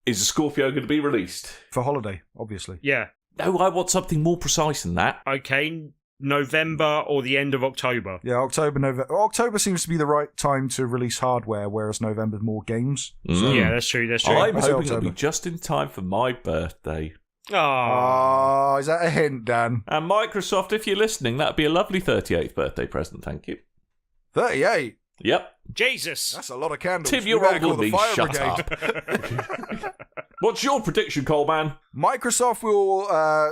is the Scorpio going to be released? For holiday, obviously. Yeah. No, I want something more precise than that. Okay, November or the end of October. Yeah, November. October seems to be the right time to release hardware, whereas November's more games. So. Yeah, that's true. I'm hoping it'll be just in time for my birthday. Oh, is that a hint, Dan? And Microsoft, if you're listening, that'd be a lovely 38th birthday present. Thank you. 38? Yep. Jesus. That's a lot of candles. Tim, you're older than me. Shut up. What's your prediction, Coleman? Microsoft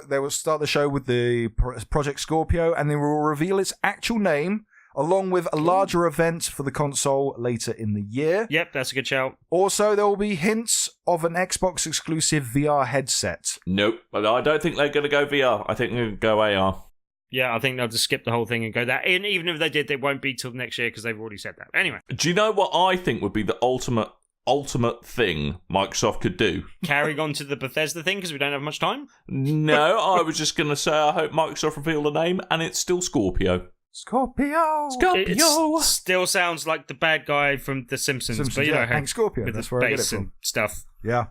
they will start the show with the Project Scorpio, and they will reveal its actual name, along with a larger event for the console later in the year. Yep, that's a good shout. Also, there will be hints of an Xbox exclusive VR headset. Nope, but I don't think they're going to go VR. I think they're going to go AR. Yeah, I think they'll just skip the whole thing and go that. And even if they did, it won't be till next year because they've already said that. Anyway. Do you know what I think would be the ultimate thing Microsoft could do? Carrying on to the Bethesda thing because we don't have much time? No, I was just going to say I hope Microsoft reveal the name and it's still Scorpio. Scorpio! It still sounds like the bad guy from The Simpsons but you know, Hank Scorpio, with that's the where I get it bass from. and stuff. Yeah.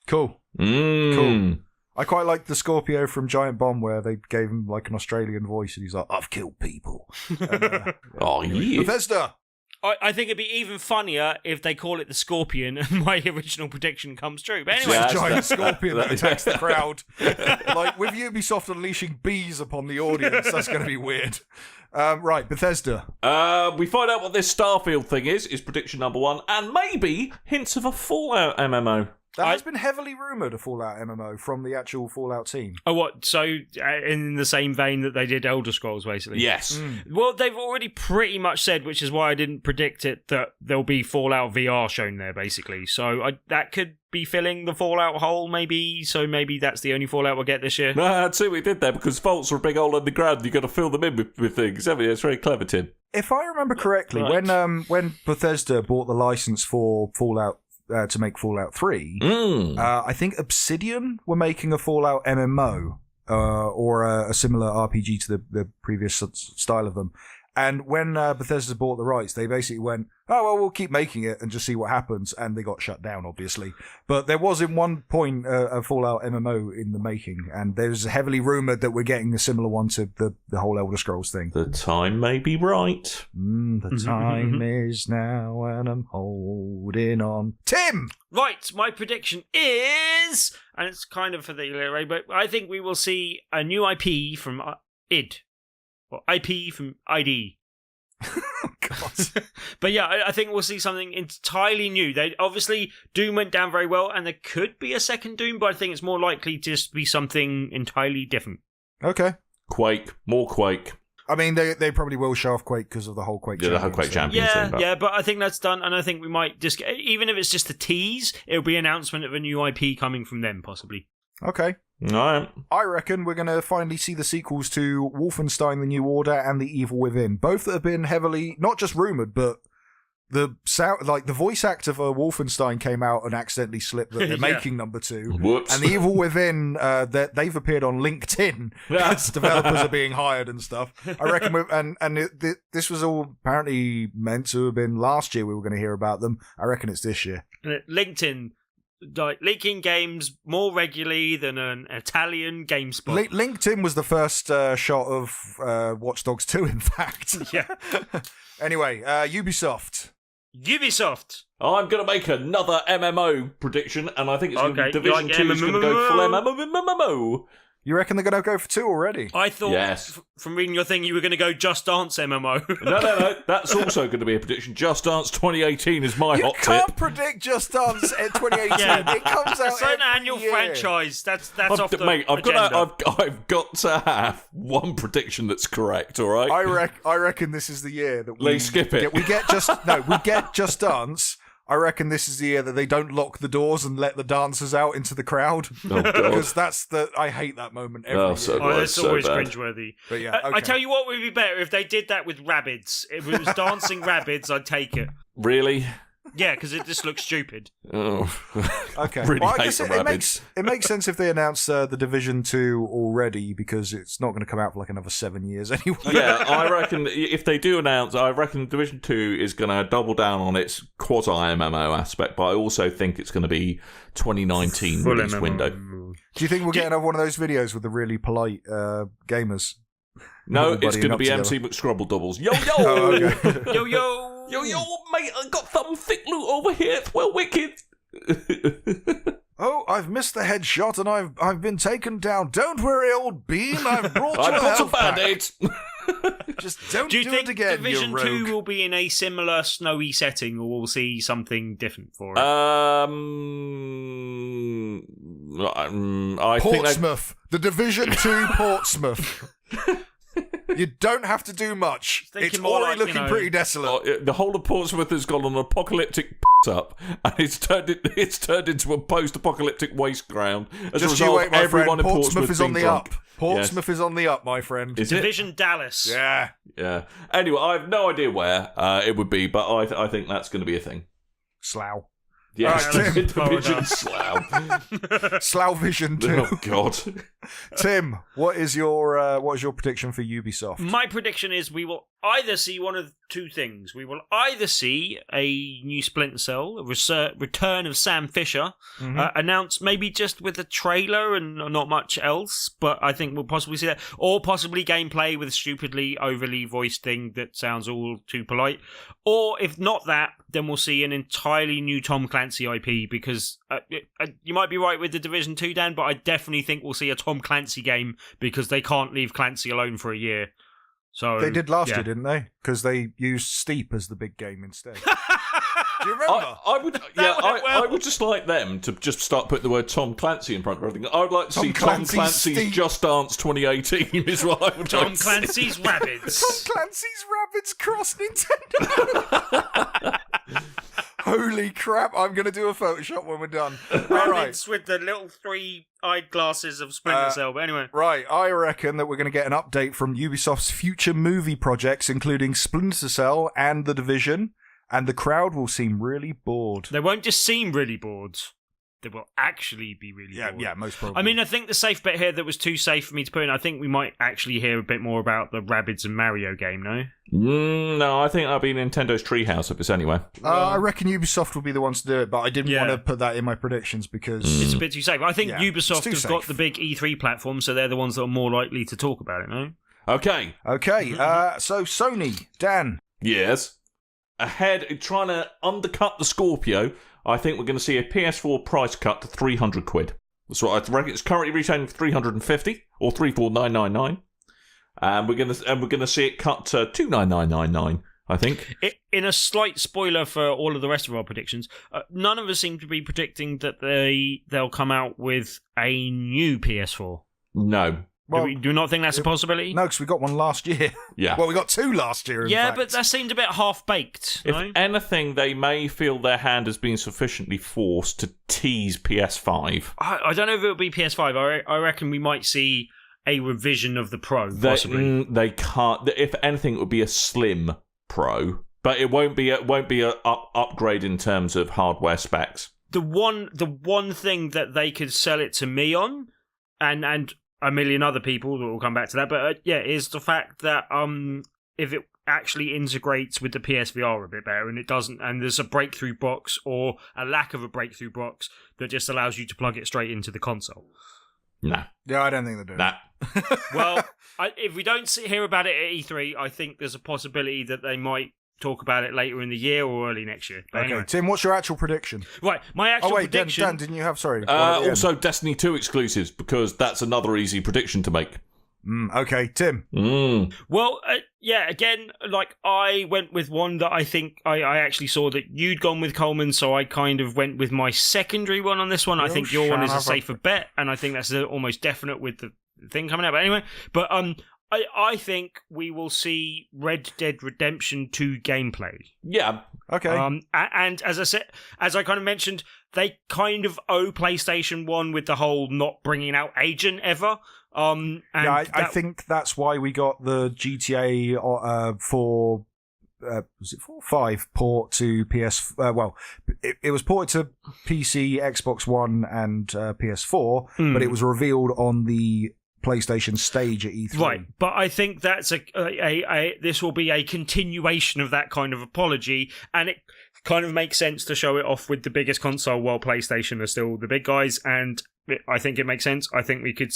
Cool. Cool. I quite like the Scorpio from Giant Bomb where they gave him like an Australian voice and he's like, I've killed people. And, oh, yeah. Bethesda! I think it'd be even funnier if they call it the Scorpion and my original prediction comes true. But anyway, it's a giant scorpion that attacks the crowd. Like with Ubisoft unleashing bees upon the audience, that's going to be weird. Right, Bethesda. We find out what this Starfield thing is prediction number 1, and maybe hints of a Fallout MMO. That has been heavily rumoured, a Fallout MMO from the actual Fallout team. Oh, what? So, in the same vein that they did Elder Scrolls, basically? Yes. Well, they've already pretty much said, which is why I didn't predict it, that there'll be Fallout VR shown there, basically. So, that could be filling the Fallout hole, maybe. So, maybe that's the only Fallout we'll get this year. No, I'd see what we did there, because vaults are a big hole in the ground. You've got to fill them in with things, haven't you? It's very clever, Tim. If I remember correctly, when Bethesda bought the license for Fallout to make Fallout 3, I think Obsidian were making a Fallout MMO or a similar RPG to the previous style of them. And when Bethesda bought the rights, they basically went, oh, well, we'll keep making it and just see what happens. And they got shut down, obviously. But there was, in one point, a Fallout MMO in the making. And there's heavily rumoured that we're getting a similar one to the whole Elder Scrolls thing. The time may be right. The time is now and I'm holding on. Tim! Right, my prediction is, and it's kind of for the array, but I think we will see a new IP from id. Or IP from ID. God. But yeah, I think we'll see something entirely new. They obviously, Doom went down very well, and there could be a second Doom, but I think it's more likely to just be something entirely different. Okay. Quake. More Quake. I mean, they probably will show off Quake because of the whole Quake Champions. Yeah, the whole Quake Champions thing. Yeah, but I think that's done, and I think we might just, even if it's just a tease, it'll be an announcement of a new IP coming from them, possibly. Okay. All right. I reckon we're going to finally see the sequels to Wolfenstein: The New Order and The Evil Within. Both that have been heavily, not just rumoured, but the sound, like the voice actor for Wolfenstein came out and accidentally slipped that they're making number 2. Whoops. And The Evil Within, they've appeared on LinkedIn as developers are being hired and stuff. I reckon, this was all apparently meant to have been last year we were going to hear about them. I reckon it's this year. LinkedIn. Like leaking games more regularly than an Italian GameSpot. LinkedIn was the first shot of Watch Dogs 2, in fact. Yeah. Anyway, Ubisoft. I'm going to make another MMO prediction, and I think it's going to be Division 2 is going to go full MMO. You reckon they're going to go for 2 already? I thought, from reading your thing, you were going to go Just Dance MMO. No. That's also going to be a prediction. Just Dance 2018 is my hot tip. You can't predict Just Dance in 2018. Yeah. It comes out It's an annual year. franchise. That's off the mate, agenda. I've got to have one prediction that's correct, all right? I reckon this is the year that we skip it. We get Just Dance. I reckon this is the year that they don't lock the doors and let the dancers out into the crowd. Oh, God. Because I hate that moment every year. That's always cringeworthy. But yeah, okay. I tell you what would be better if they did that with rabbits. If it was dancing rabbits, I'd take it. Really? Yeah, because it just looks stupid. Oh. Okay. Really well, I hate guess the rabbits. it makes sense if they announce the Division 2 already, because it's not going to come out for like another 7 years anyway. Yeah, I reckon if they do announce, I reckon Division 2 is going to double down on its quasi-MMO aspect, but I also think it's going to be 2019 Full release MMO. window. Do you think we'll get another one of those videos with the really polite gamers? No, Everybody it's going to up be together. MC McScrubble doubles. Yo, yo! Oh, okay. Yo, yo! Yo, mate, I got some thick loot over here. It's well wicked. Oh, I've missed the headshot and I've been taken down. Don't worry, old bean. I've brought you a I've got some health pack. Band-Aids. Just don't Do you do think it again, Division you rogue. 2 will be in a similar snowy setting, or we'll see something different for it? I think Portsmouth. The Division 2 Portsmouth. You don't have to do much. Thinking It's more already like, looking pretty desolate. the whole of Portsmouth has gone on an apocalyptic up, and it's turned into a post-apocalyptic waste ground. As Just a result, you wait, my everyone friend. in Portsmouth is on the being up. drunk. Portsmouth is on the up, my friend. Is it? Division Dallas. Yeah. Yeah. Anyway, I have no idea where it would be, but I think that's going to be a thing. Slough. Yes, All right, Tim. Division Slough. Slough Vision 2. Oh God. Tim, what is your prediction for Ubisoft? My prediction is we will either see one of two things. We will either see a new Splinter Cell, a return of Sam Fisher, announced maybe just with a trailer and not much else, but I think we'll possibly see that. Or possibly gameplay with a stupidly overly voiced thing that sounds all too polite. Or if not that, then we'll see an entirely new Tom Clancy IP, because you might be right with the Division 2, Dan, but I definitely think we'll see a Tom Clancy game because they can't leave Clancy alone for a year. So They did last year, didn't they? Because they used Steep as the big game instead. Do you remember? I would just like them to just start putting the word Tom Clancy in front of everything. I would like to see Tom Clancy's Just Dance 2018 is what I would Tom Clancy's Rabbids. Tom Clancy's Rabbids cross Nintendo. Holy crap, I'm going to do a Photoshop when we're done. Rabbids with the little three-eyed glasses of Splinter Cell, but anyway. Right, I reckon that we're going to get an update from Ubisoft's future movie projects, including Splinter Cell and The Division, and the crowd will seem really bored. They won't just seem really bored. They will actually be really bored. Yeah, most probably. I mean, I think the safe bet here that was too safe for me to put in, I think we might actually hear a bit more about the Rabbids and Mario game, no? No, I think that'll be Nintendo's Treehouse if it's anyway. I reckon Ubisoft will be the ones to do it, but I didn't want to put that in my predictions because... It's a bit too safe. I think Ubisoft have got the big E3 platform, so they're the ones that are more likely to talk about it, no? Okay, so Sony, Dan. Yes. Ahead, trying to undercut the Scorpio, I think we're going to see a PS4 price cut to £300. That's what I reckon. It's currently retailing for £350 or £34999, and we're going to see it cut to £29999. I think. In a slight spoiler for all of the rest of our predictions, none of us seem to be predicting that they'll come out with a new PS4. No. Well, do we not think that's a possibility? No, because we got one last year. Yeah. Well, we got two last year, in fact. But that seemed a bit half-baked. If anything, they may feel their hand has been sufficiently forced to tease PS5. I don't know if it'll be PS5. I reckon we might see a revision of the Pro, possibly. They can't. If anything, it would be a Slim Pro, but it won't be a upgrade in terms of hardware specs. The one thing that they could sell it to me on, and a million other people that will come back to that, but is the fact that if it actually integrates with the PSVR a bit better, and it doesn't, and there's a breakthrough box or a lack of a breakthrough box that just allows you to plug it straight into the console. No. Yeah, I don't think they do. Nah. Well, if we don't hear about it at E3, I think there's a possibility that they might talk about it later in the year or early next year. But okay, anyway. Tim, what's your actual prediction? Right, my actual prediction... Dan, didn't you have... Sorry. Also, Destiny 2 exclusives, because that's another easy prediction to make. Okay, Tim. Well, again, like, I went with one that I think I actually saw that you'd gone with, Coleman, so I kind of went with my secondary one on this one. I think your one is a safer bet, and I think that's almost definite with the thing coming out. But anyway, I think we will see Red Dead Redemption 2 gameplay. Yeah. Okay. And as I kind of mentioned, they kind of owe PlayStation 1 with the whole not bringing out Agent ever. I think that's why we got the GTA 4. Was it 5 port to PS? It was ported to PC, Xbox One, and PS4, but it was revealed on the PlayStation stage at E3. Right, but I think that's this will be a continuation of that kind of apology, and it kind of makes sense to show it off with the biggest console while PlayStation are still the big guys, and I think it makes sense. I think we could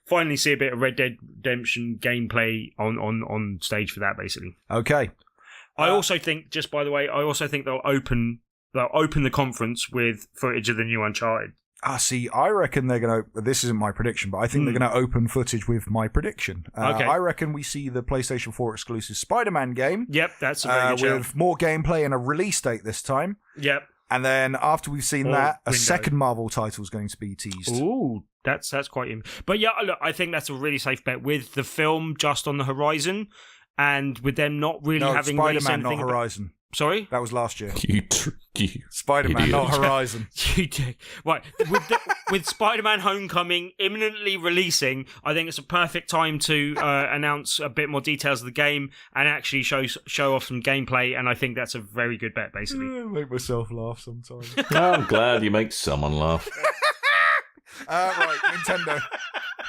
finally see a bit of Red Dead Redemption gameplay on stage for that, basically. Okay. I also think, just by the way, they'll open the conference with footage of the new Uncharted. See, I reckon they're going to... This isn't my prediction, but I think they're going to open footage with my prediction. Okay. I reckon we see the PlayStation 4 exclusive Spider-Man game. Yep, that's a very good with more gameplay and a release date this time. Yep. And then after we've seen that, a second Marvel title is going to be teased. Ooh, that's quite... But yeah, look, I think that's a really safe bet with the film just on the horizon, and with them not really having Spider-Man, not Horizon. Sorry? That was last year. You Spider-Man, idiot. not Horizon. You dick. Right. With Spider-Man Homecoming imminently releasing, I think it's a perfect time to announce a bit more details of the game and actually show off some gameplay, and I think that's a very good bet, basically. I make myself laugh sometimes. I'm glad you make someone laugh. Right, Nintendo.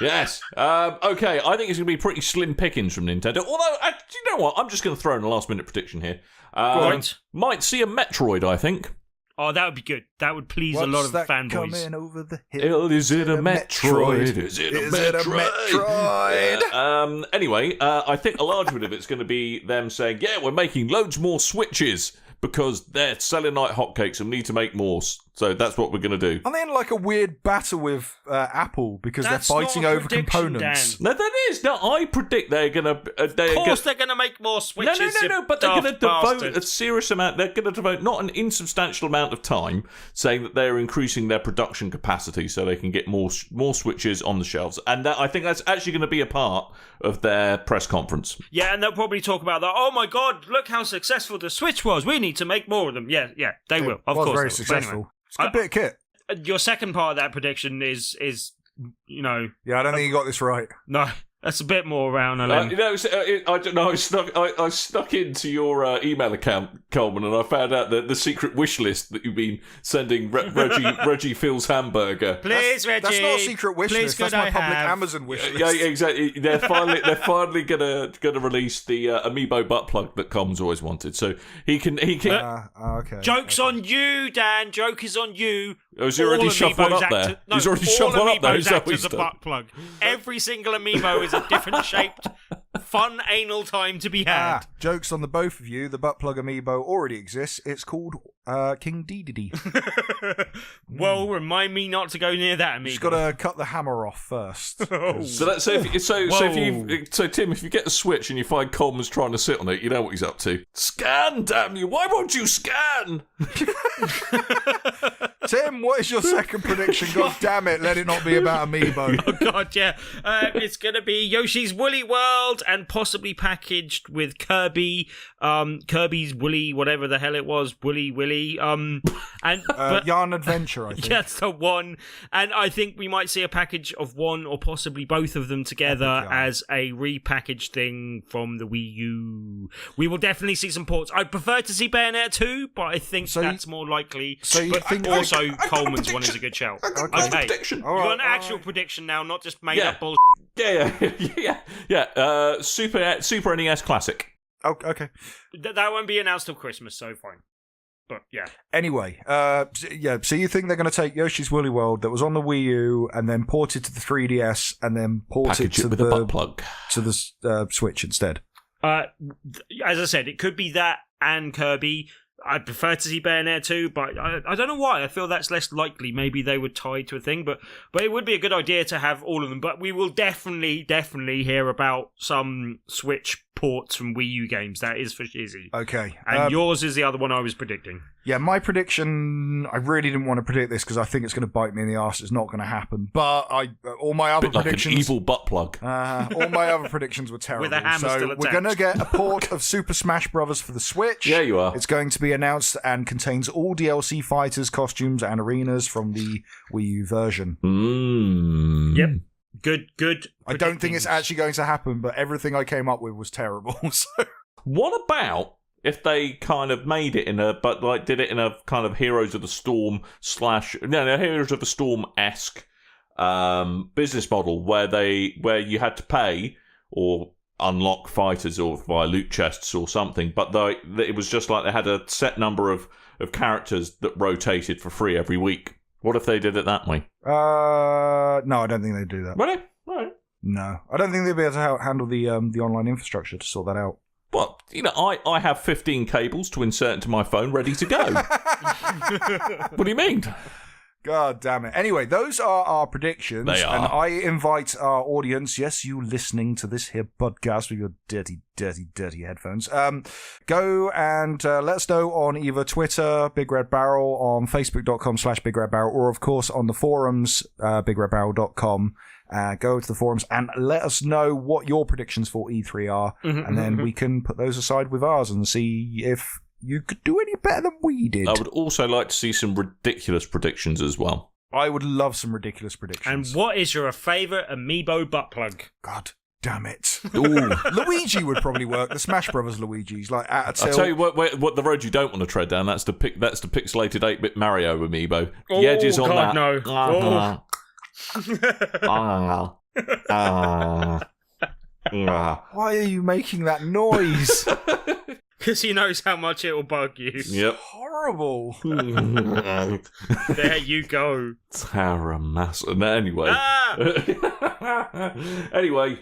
Yes. Okay, I think it's going to be pretty slim pickings from Nintendo. Although, you know what? I'm just going to throw in a last-minute prediction here. Right. Might see a Metroid, I think. Oh, that would be good. That would please a lot of fanboys. Coming over the hill? Is it a Metroid? Is it a Metroid? Anyway, I think a large bit of it's going to be them saying, yeah, we're making loads more Switches because they're selling like hotcakes and we need to make more. So that's what we're going to do. Are they in like a weird battle with Apple because That's they're fighting not a over prediction, components? Dan. No, that is. No, I predict they're going to... Of course they're going to make more Switches. No, but they're going to devote bastard. a serious amount. They're going to devote not an insubstantial amount of time saying that they're increasing their production capacity so they can get more Switches on the shelves. And I think that's actually going to be a part of their press conference. Yeah, and they'll probably talk about that. Oh my God, look how successful the Switch was. We need to make more of them. Yeah, they will. Of course, very they will. successful. But anyway, It's a good bit of kit. your second part of that prediction is Yeah, I don't think you got this right. no, that's a bit more around a limb. I don't know. I snuck into your email account, Coleman, and I found out that the secret wish list that you've been sending Reggie Phil's hamburger. Please, Reggie. That's not a secret wish list. That's my public Amazon wish list. Yeah, exactly. They're finally gonna release the amiibo butt plug that Coleman's always wanted. So he can. Okay. Joke's on you, Dan. Joke is on you. Oh, he's already All shoved one amiibos up there. act- No, He's already all shoved one up there. amiibos Is that act what as he's a done? butt plug. Every single amiibo is a different shaped, fun anal time to be had. Jokes on the both of you. The butt plug amiibo already exists. It's called King Dedede. Well, remind me not to go near that amiibo. Just got to cut the hammer off first. So Tim, if you get a Switch and you find Coleman's trying to sit on it, you know what he's up to. Scan, damn you! Why won't you scan? Tim, what is your second prediction? God damn it, let it not be about amiibo. Oh God, yeah. It's gonna be Yoshi's Woolly World and possibly packaged with Kirby's Woolly, whatever the hell it was, Woolly Willy. Yarn Adventure, I think. That's the one. And I think we might see a package of one or possibly both of them together as a repackaged thing from the Wii U. We will definitely see some ports. I'd prefer to see Bayonetta 2, but I think that's more likely. So you but think also I got a Coleman's one prediction. is a good shout. I got a prediction. You got an actual prediction now, not just made up bullshit. Yeah. Super NES Classic. Oh, okay. That won't be announced till Christmas, so fine. But yeah. Anyway, so you think they're going to take Yoshi's Woolly World that was on the Wii U and then port it to the 3DS and then port Package it to with a butt plug. to the Switch instead? As I said, it could be that and Kirby. I'd prefer to see Bayonetta 2, but I don't know why. I feel that's less likely. Maybe they would tie to a thing, but it would be a good idea to have all of them. But we will definitely hear about some Switch ports from Wii U games. That is for shizzy. Okay. And yours is the other one I was predicting. Yeah, my prediction, I really didn't want to predict this because I think it's going to bite me in the arse. It's not going to happen. But all my other Bit like predictions... an evil butt plug. all my other predictions were terrible. With a hammer so still we're attached. going to get a port of Super Smash Bros. For the Switch. Yeah, you are. It's going to be announced and contains all DLC fighters, costumes, and arenas from the Wii U version. Yep. Good. I don't think it's actually going to happen, but everything I came up with was terrible. So. What about if they kind of made it did it in a kind of Heroes of the Storm Heroes of the Storm-esque business model where you had to pay or unlock fighters or via loot chests or something, but it was just like they had a set number of characters that rotated for free every week. What if they did it that way? No, I don't think they'd do that. Really? Right. No, I don't think they'd be able to handle the online infrastructure to sort that out. Well, I have 15 cables to insert into my phone ready to go. What do you mean? God damn it. Anyway, those are our predictions. They are. And I invite our audience, yes, you listening to this here podcast with your dirty, dirty, dirty headphones, go and let us know on either Twitter, Big Red Barrel, on Facebook.com/BigRedBarel, or of course on the forums, BigRedBarrel.com. Go to the forums and let us know what your predictions for E3 are, and then we can put those aside with ours and see if you could do any better than we did. I would also like to see some ridiculous predictions as well. I would love some ridiculous predictions. And what is your favourite amiibo butt plug? God damn it. Ooh. Luigi would probably work. The Smash Brothers Luigi's like at a tilt. I'll tell you what the road you don't want to tread down, that's the pixelated 8-bit Mario amiibo. Oh, The edges on God, that. no. Why are you making that noise? Because he knows how much it will bug you. Yep. Horrible. There you go. Terra Massa. Anyway. Ah! Anyway,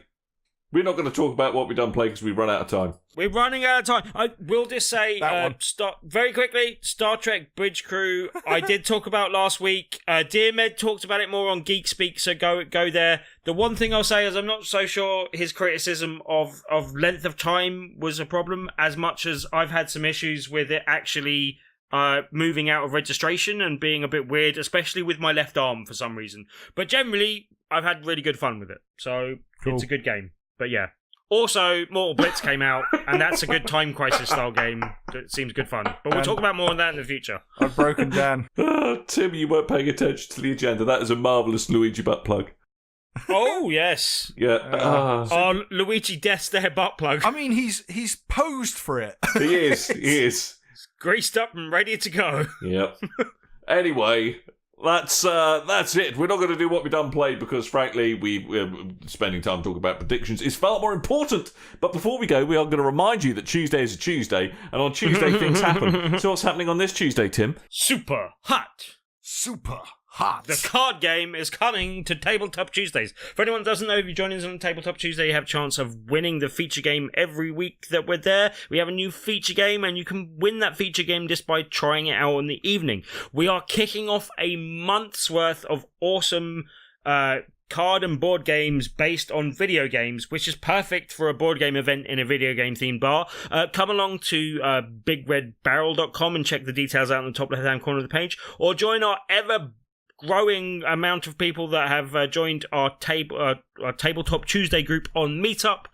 We're not going to talk about what we done play because we've run out of time. We're running out of time. I will just say, very quickly, Star Trek Bridge Crew, I did talk about last week. Dear Med talked about it more on Geek Speak, so go there. The one thing I'll say is I'm not so sure his criticism of length of time was a problem, as much as I've had some issues with it actually moving out of registration and being a bit weird, especially with my left arm for some reason. But generally, I've had really good fun with it, so It's a good game. But yeah. Also, Mortal Blitz came out, and that's a good Time Crisis style game that seems good fun. But we'll talk about more on that in the future. I've broken down. Tim, you weren't paying attention to the agenda. That is a marvellous Luigi butt plug. Oh, yes. Yeah. Luigi Death's their butt plug. I mean, he's posed for it. He is. Greased up and ready to go. Yep. Anyway, that's it. We're not going to do what we done played because, frankly, we're spending time talking about predictions is far more important. But before we go, we are going to remind you that Tuesday is a Tuesday, and on Tuesday things happen. So what's happening on this Tuesday, Tim? Super hot. The card game is coming to Tabletop Tuesdays. For anyone who doesn't know, if you join us on Tabletop Tuesday, you have a chance of winning the feature game every week that we're there. We have a new feature game, and you can win that feature game just by trying it out in the evening. We are kicking off a month's worth of awesome card and board games based on video games, which is perfect for a board game event in a video game themed bar. Come along to BigRedBarel.com and check the details out in the top left-hand corner of the page, or join our growing amount of people that have joined our Tabletop Tuesday group on Meetup.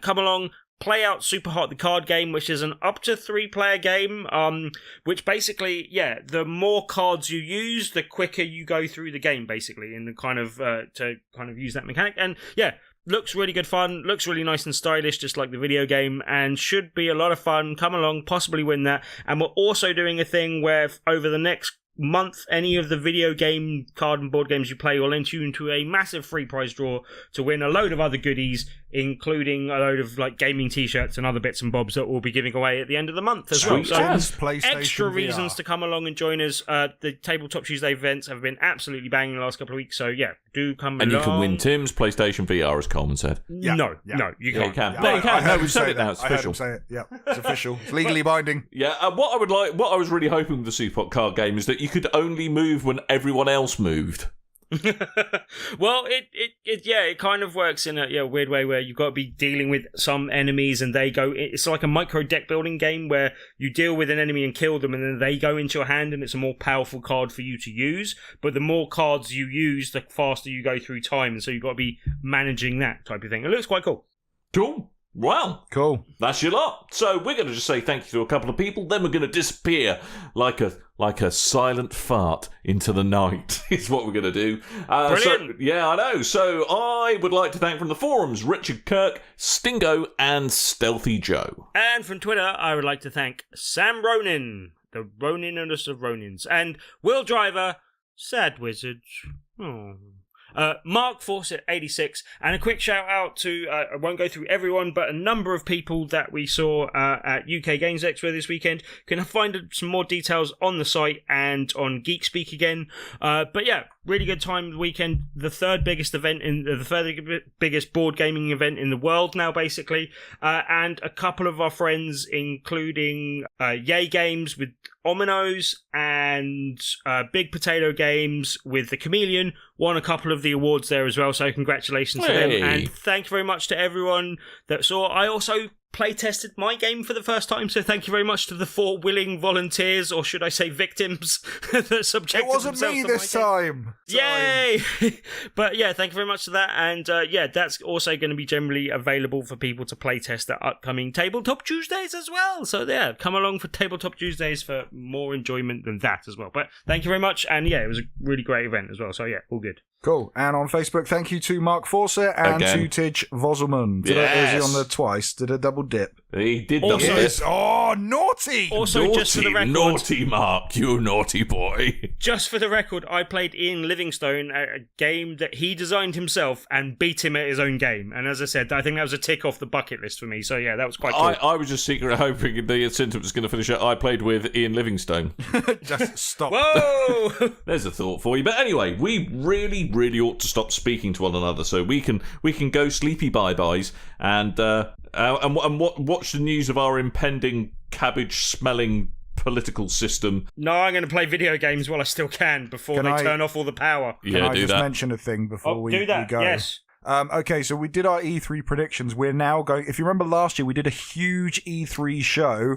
Come along, play out Super Hot the card game, which is an up to 3-player game, which basically, the more cards you use, the quicker you go through the game, basically, in the kind of to kind of use that mechanic. And looks really good fun, looks really nice and stylish, just like the video game, and should be a lot of fun. Come along, possibly win that. And we're also doing a thing where over the next month, any of the video game card and board games you play will enter you into a massive free prize draw to win a load of other goodies, including a load of like gaming t-shirts and other bits and bobs that we'll be giving away at the end of the month as well. So extra reasons to come along and join us. The Tabletop Tuesday events have been absolutely banging the last couple of weeks, so do come along. And you can win Tim's PlayStation VR, as Coleman said. No, you can't. You can. No, we've said it now. It's official. I heard him say it. Yeah, it's official. It's legally binding. Yeah. What I was really hoping with the Super Hot card game is that you could only move when everyone else moved. Well, it kind of works in a weird way where you've got to be dealing with some enemies and they go. It's like a micro deck building game where you deal with an enemy and kill them, and then they go into your hand, and it's a more powerful card for you to use. But the more cards you use, the faster you go through time, and so you've got to be managing that type of thing. It looks quite cool. Cool. Well, cool. That's your lot. So we're going to just say thank you to a couple of people, then we're going to disappear like a silent fart into the night is what we're going to do. Brilliant. I know. So I would like to thank from the forums Richard Kirk, Stingo, and Stealthy Joe. And from Twitter, I would like to thank Sam Ronin, the Roninest of Ronins, and Will Driver, Sad Wizard. Mark Fawcett 86, and a quick shout out to I won't go through everyone, but a number of people that we saw at UK Games Expo this weekend. Can find some more details on the site and on Geek Speak again. Really good time the weekend. The third biggest board gaming event in the world now, basically, and a couple of our friends, including Yay Games with Ominos and Big Potato Games with the Chameleon, won a couple of the awards there as well, so congratulations to them, and thank you very much to everyone that saw. I also play tested my game for the first time, so thank you very much to the 4 willing volunteers, or should I say victims, that subjected themselves to my game. It wasn't me this time! Yay! But thank you very much to that, and that's also going to be generally available for people to play test at upcoming Tabletop Tuesdays as well, so come along for Tabletop Tuesdays for more enjoyment than that as well. But thank you very much, and it was a really great event as well, so all good. Cool. And on Facebook, thank you to Mark Fawcett and to Tidge Voselman. Did I on there twice? Did a double dip? He did Also- double dip. Oh, naughty! Also, Naughty, just for the record, naughty Mark, you naughty boy. just for the record, I played Ian Livingstone at a game that he designed himself and beat him at his own game. And as I said, I think that was a tick off the bucket list for me. So yeah, that was quite cool. I was just secretly hoping the sentence was going to finish it. I played with Ian Livingstone. Just stop. Whoa! There's a thought for you. But anyway, we really, really ought to stop speaking to one another so we can go sleepy bye-byes and watch the news of our impending cabbage-smelling political system. No, I'm going to play video games while I still can before they turn off all the power. Can I do just that. mention a thing before we go? Yes. Okay, so we did our E3 predictions. We're now going... If you remember last year, we did a huge E3 show,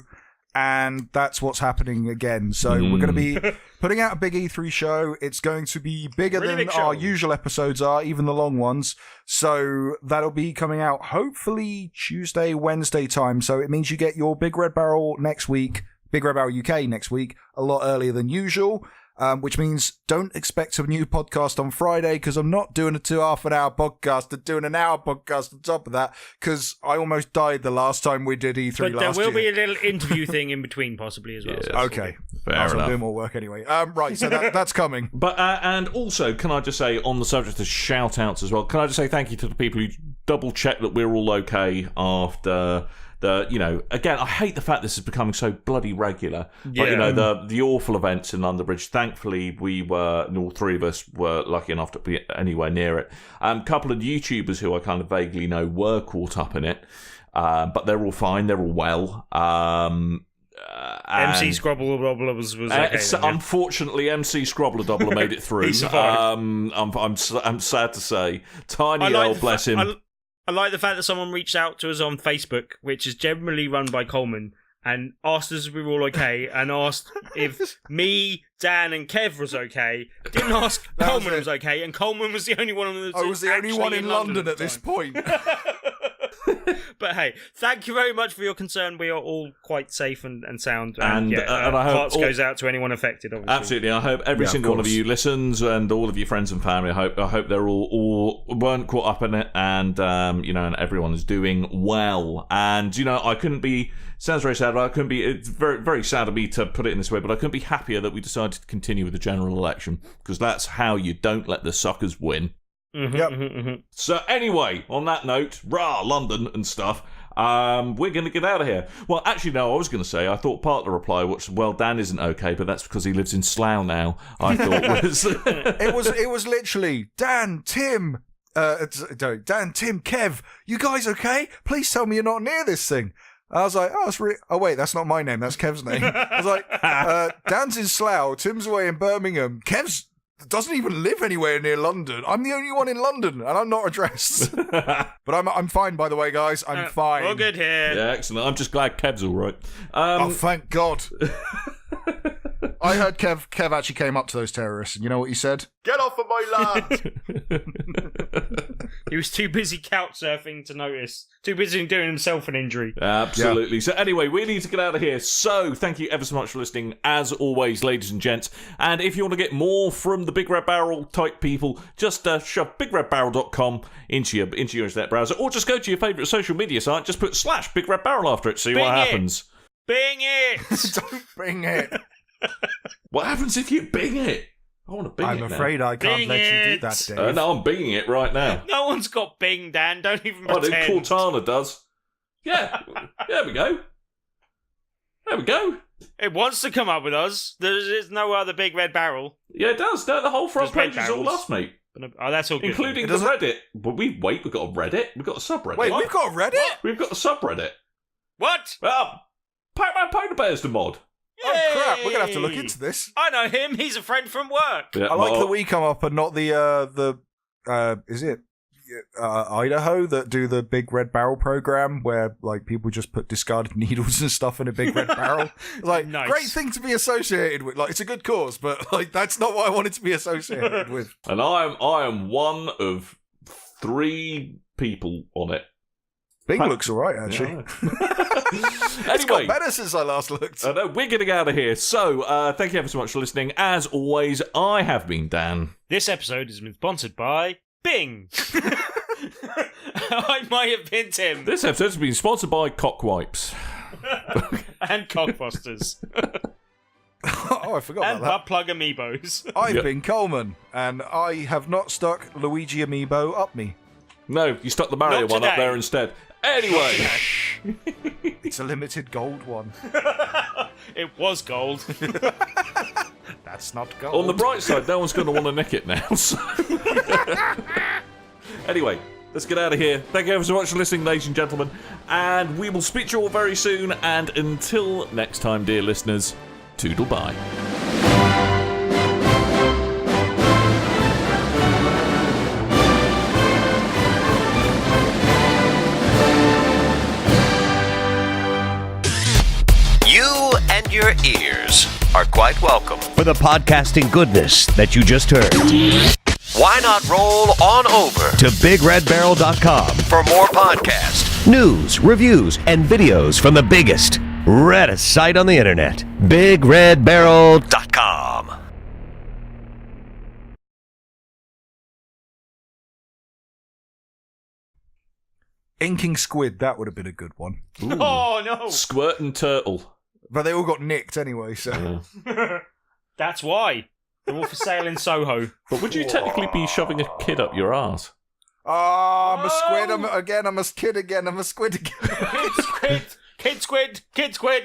and that's what's happening again. So we're going to be putting out a big E3 show. It's going to be bigger Really than big show. our usual episodes are, even the long ones. So that'll be coming out hopefully Tuesday, Wednesday time. So it means you get your Big Red Barrel next week, Big Red Barrel UK next week, a lot earlier than usual. Which means don't expect a new podcast on Friday because I'm not doing a 2.5-hour podcast. I'm doing an hour podcast on top of that because I almost died the last time we did E3 But last there will year. be a little interview thing in between, possibly, as well. Yes. So that's Okay. Fair I'm enough. doing more work anyway. Right, so that's coming. But and also, can I just say, on the subject of shout-outs as well, can I just say thank you to the people who double-checked that we're all okay after... again, I hate the fact this is becoming so bloody regular. Yeah. But, the awful events in London Bridge, thankfully, all three of us were lucky enough to be anywhere near it. A couple of YouTubers who I kind of vaguely know were caught up in it, but they're all fine, they're all well. MC Scrobble was okay. So unfortunately, MC Scrobbler Doubler made it through. He survived. I'm sad to say. Tiny L, bless him. I like the fact that someone reached out to us on Facebook, which is generally run by Coleman, and asked us if we were all okay, and asked if me, Dan, and Kev was okay. Didn't ask Coleman was okay, and Coleman was the only one. I was the only one in London at this point. But hey, thank you very much for your concern. We are all quite safe and sound. And I hope hearts goes out to anyone affected, obviously. Absolutely. I hope every Yeah, of single one of course. you listens, and all of your friends and family. I hope they're all weren't caught up in it, and and everyone is doing well. And I couldn't be. Sounds very sad, but I couldn't be. It's very, very sad of me to put it in this way, but I couldn't be happier that we decided to continue with the general election, because that's how you don't let the suckers win. Yep. So anyway, on that note, rah, London and stuff, we're going to get out of here. Well, actually, no, I was going to say, I thought part of the reply was, well, Dan isn't okay, but that's because he lives in Slough now, I thought was... It was literally Dan, Tim, Kev, you guys okay? Please tell me you're not near this thing. I was like, oh wait, that's not my name, that's Kev's name. I was like, Dan's in Slough, Tim's away in Birmingham, Kev's doesn't even live anywhere near London. I'm the only one in London, and I'm not addressed. But I'm fine, by the way, guys. I'm fine. We're good here. Yeah, excellent. I'm just glad Kev's all right. Oh, thank God. I heard Kev actually came up to those terrorists, and you know what he said? Get off of my land! He was too busy couch surfing to notice. Too busy doing himself an injury. Absolutely. Yeah. So anyway, we need to get out of here. So thank you ever so much for listening, as always, ladies and gents. And if you want to get more from the Big Red Barrel type people, just shove BigRedBarel.com into your internet browser, or just go to your favourite social media site, just put /BigRedBarrel after it, see what happens. Bing it! Don't bing it. What happens if you bing it? I want to bing it I'm afraid I can't Bing let you do it. that, Dave. No, I'm binging it right now. No one's got Bing, Dan. Don't even I do. pretend. Cortana does. Yeah. There we go. There we go. It wants to come up with us. There's no other Big Red Barrel. Yeah, it does. No, the whole front There's red page is all barrels. us, mate. Oh, that's all good. Including the Reddit. But we've got a Reddit. We've got a subreddit. Wait, we've got a Reddit? We've got a subreddit. What? Well, Pac-Man Polar Bears the mod. Oh, crap. We're going to have to look into this. I know him. He's a friend from work. Yeah, I like that we come up and not the is it Idaho that do the Big Red Barrel program where like people just put discarded needles and stuff in a big red barrel. Like, Nice. great thing to be associated with. Like, it's a good cause, but like that's not what I wanted to be associated with. And I am one of 3 people on it. Bing looks all right, actually. Yeah. It's got Anyway, better since I last looked. I know, we're getting out of here. So, thank you ever so much for listening. As always, I have been Dan. This episode has been sponsored by Bing. I might have been Tim. This episode's been sponsored by Cock Wipes. And Cockfosters. Oh, I forgot And about that. butt plug amiibos. I've been Coleman, and I have not stuck Luigi Amiibo up me. No, you stuck the Mario Not one up today. there instead. Anyway. It's a limited gold one. It was gold. That's not gold. On the bright side, no one's going to want to nick it now. So. Anyway, let's get out of here. Thank you ever so much for listening, ladies and gentlemen. And we will speak to you all very soon. And until next time, dear listeners, toodle bye. You and your ears are quite welcome for the podcasting goodness that you just heard. Why not roll on over to BigRedBarel.com for more podcasts, news, reviews, and videos from the biggest, reddest site on the internet, BigRedBarel.com. Inking Squid, that would have been a good one. Oh, no. Squirt and Turtle. But they all got nicked anyway, so... That's why. They're all for sale in Soho. But would you technically be shoving a kid up your arse? Oh, I'm a squid I'm a kid again, I'm a squid again. Kid squid. Kid squid. Kid squid.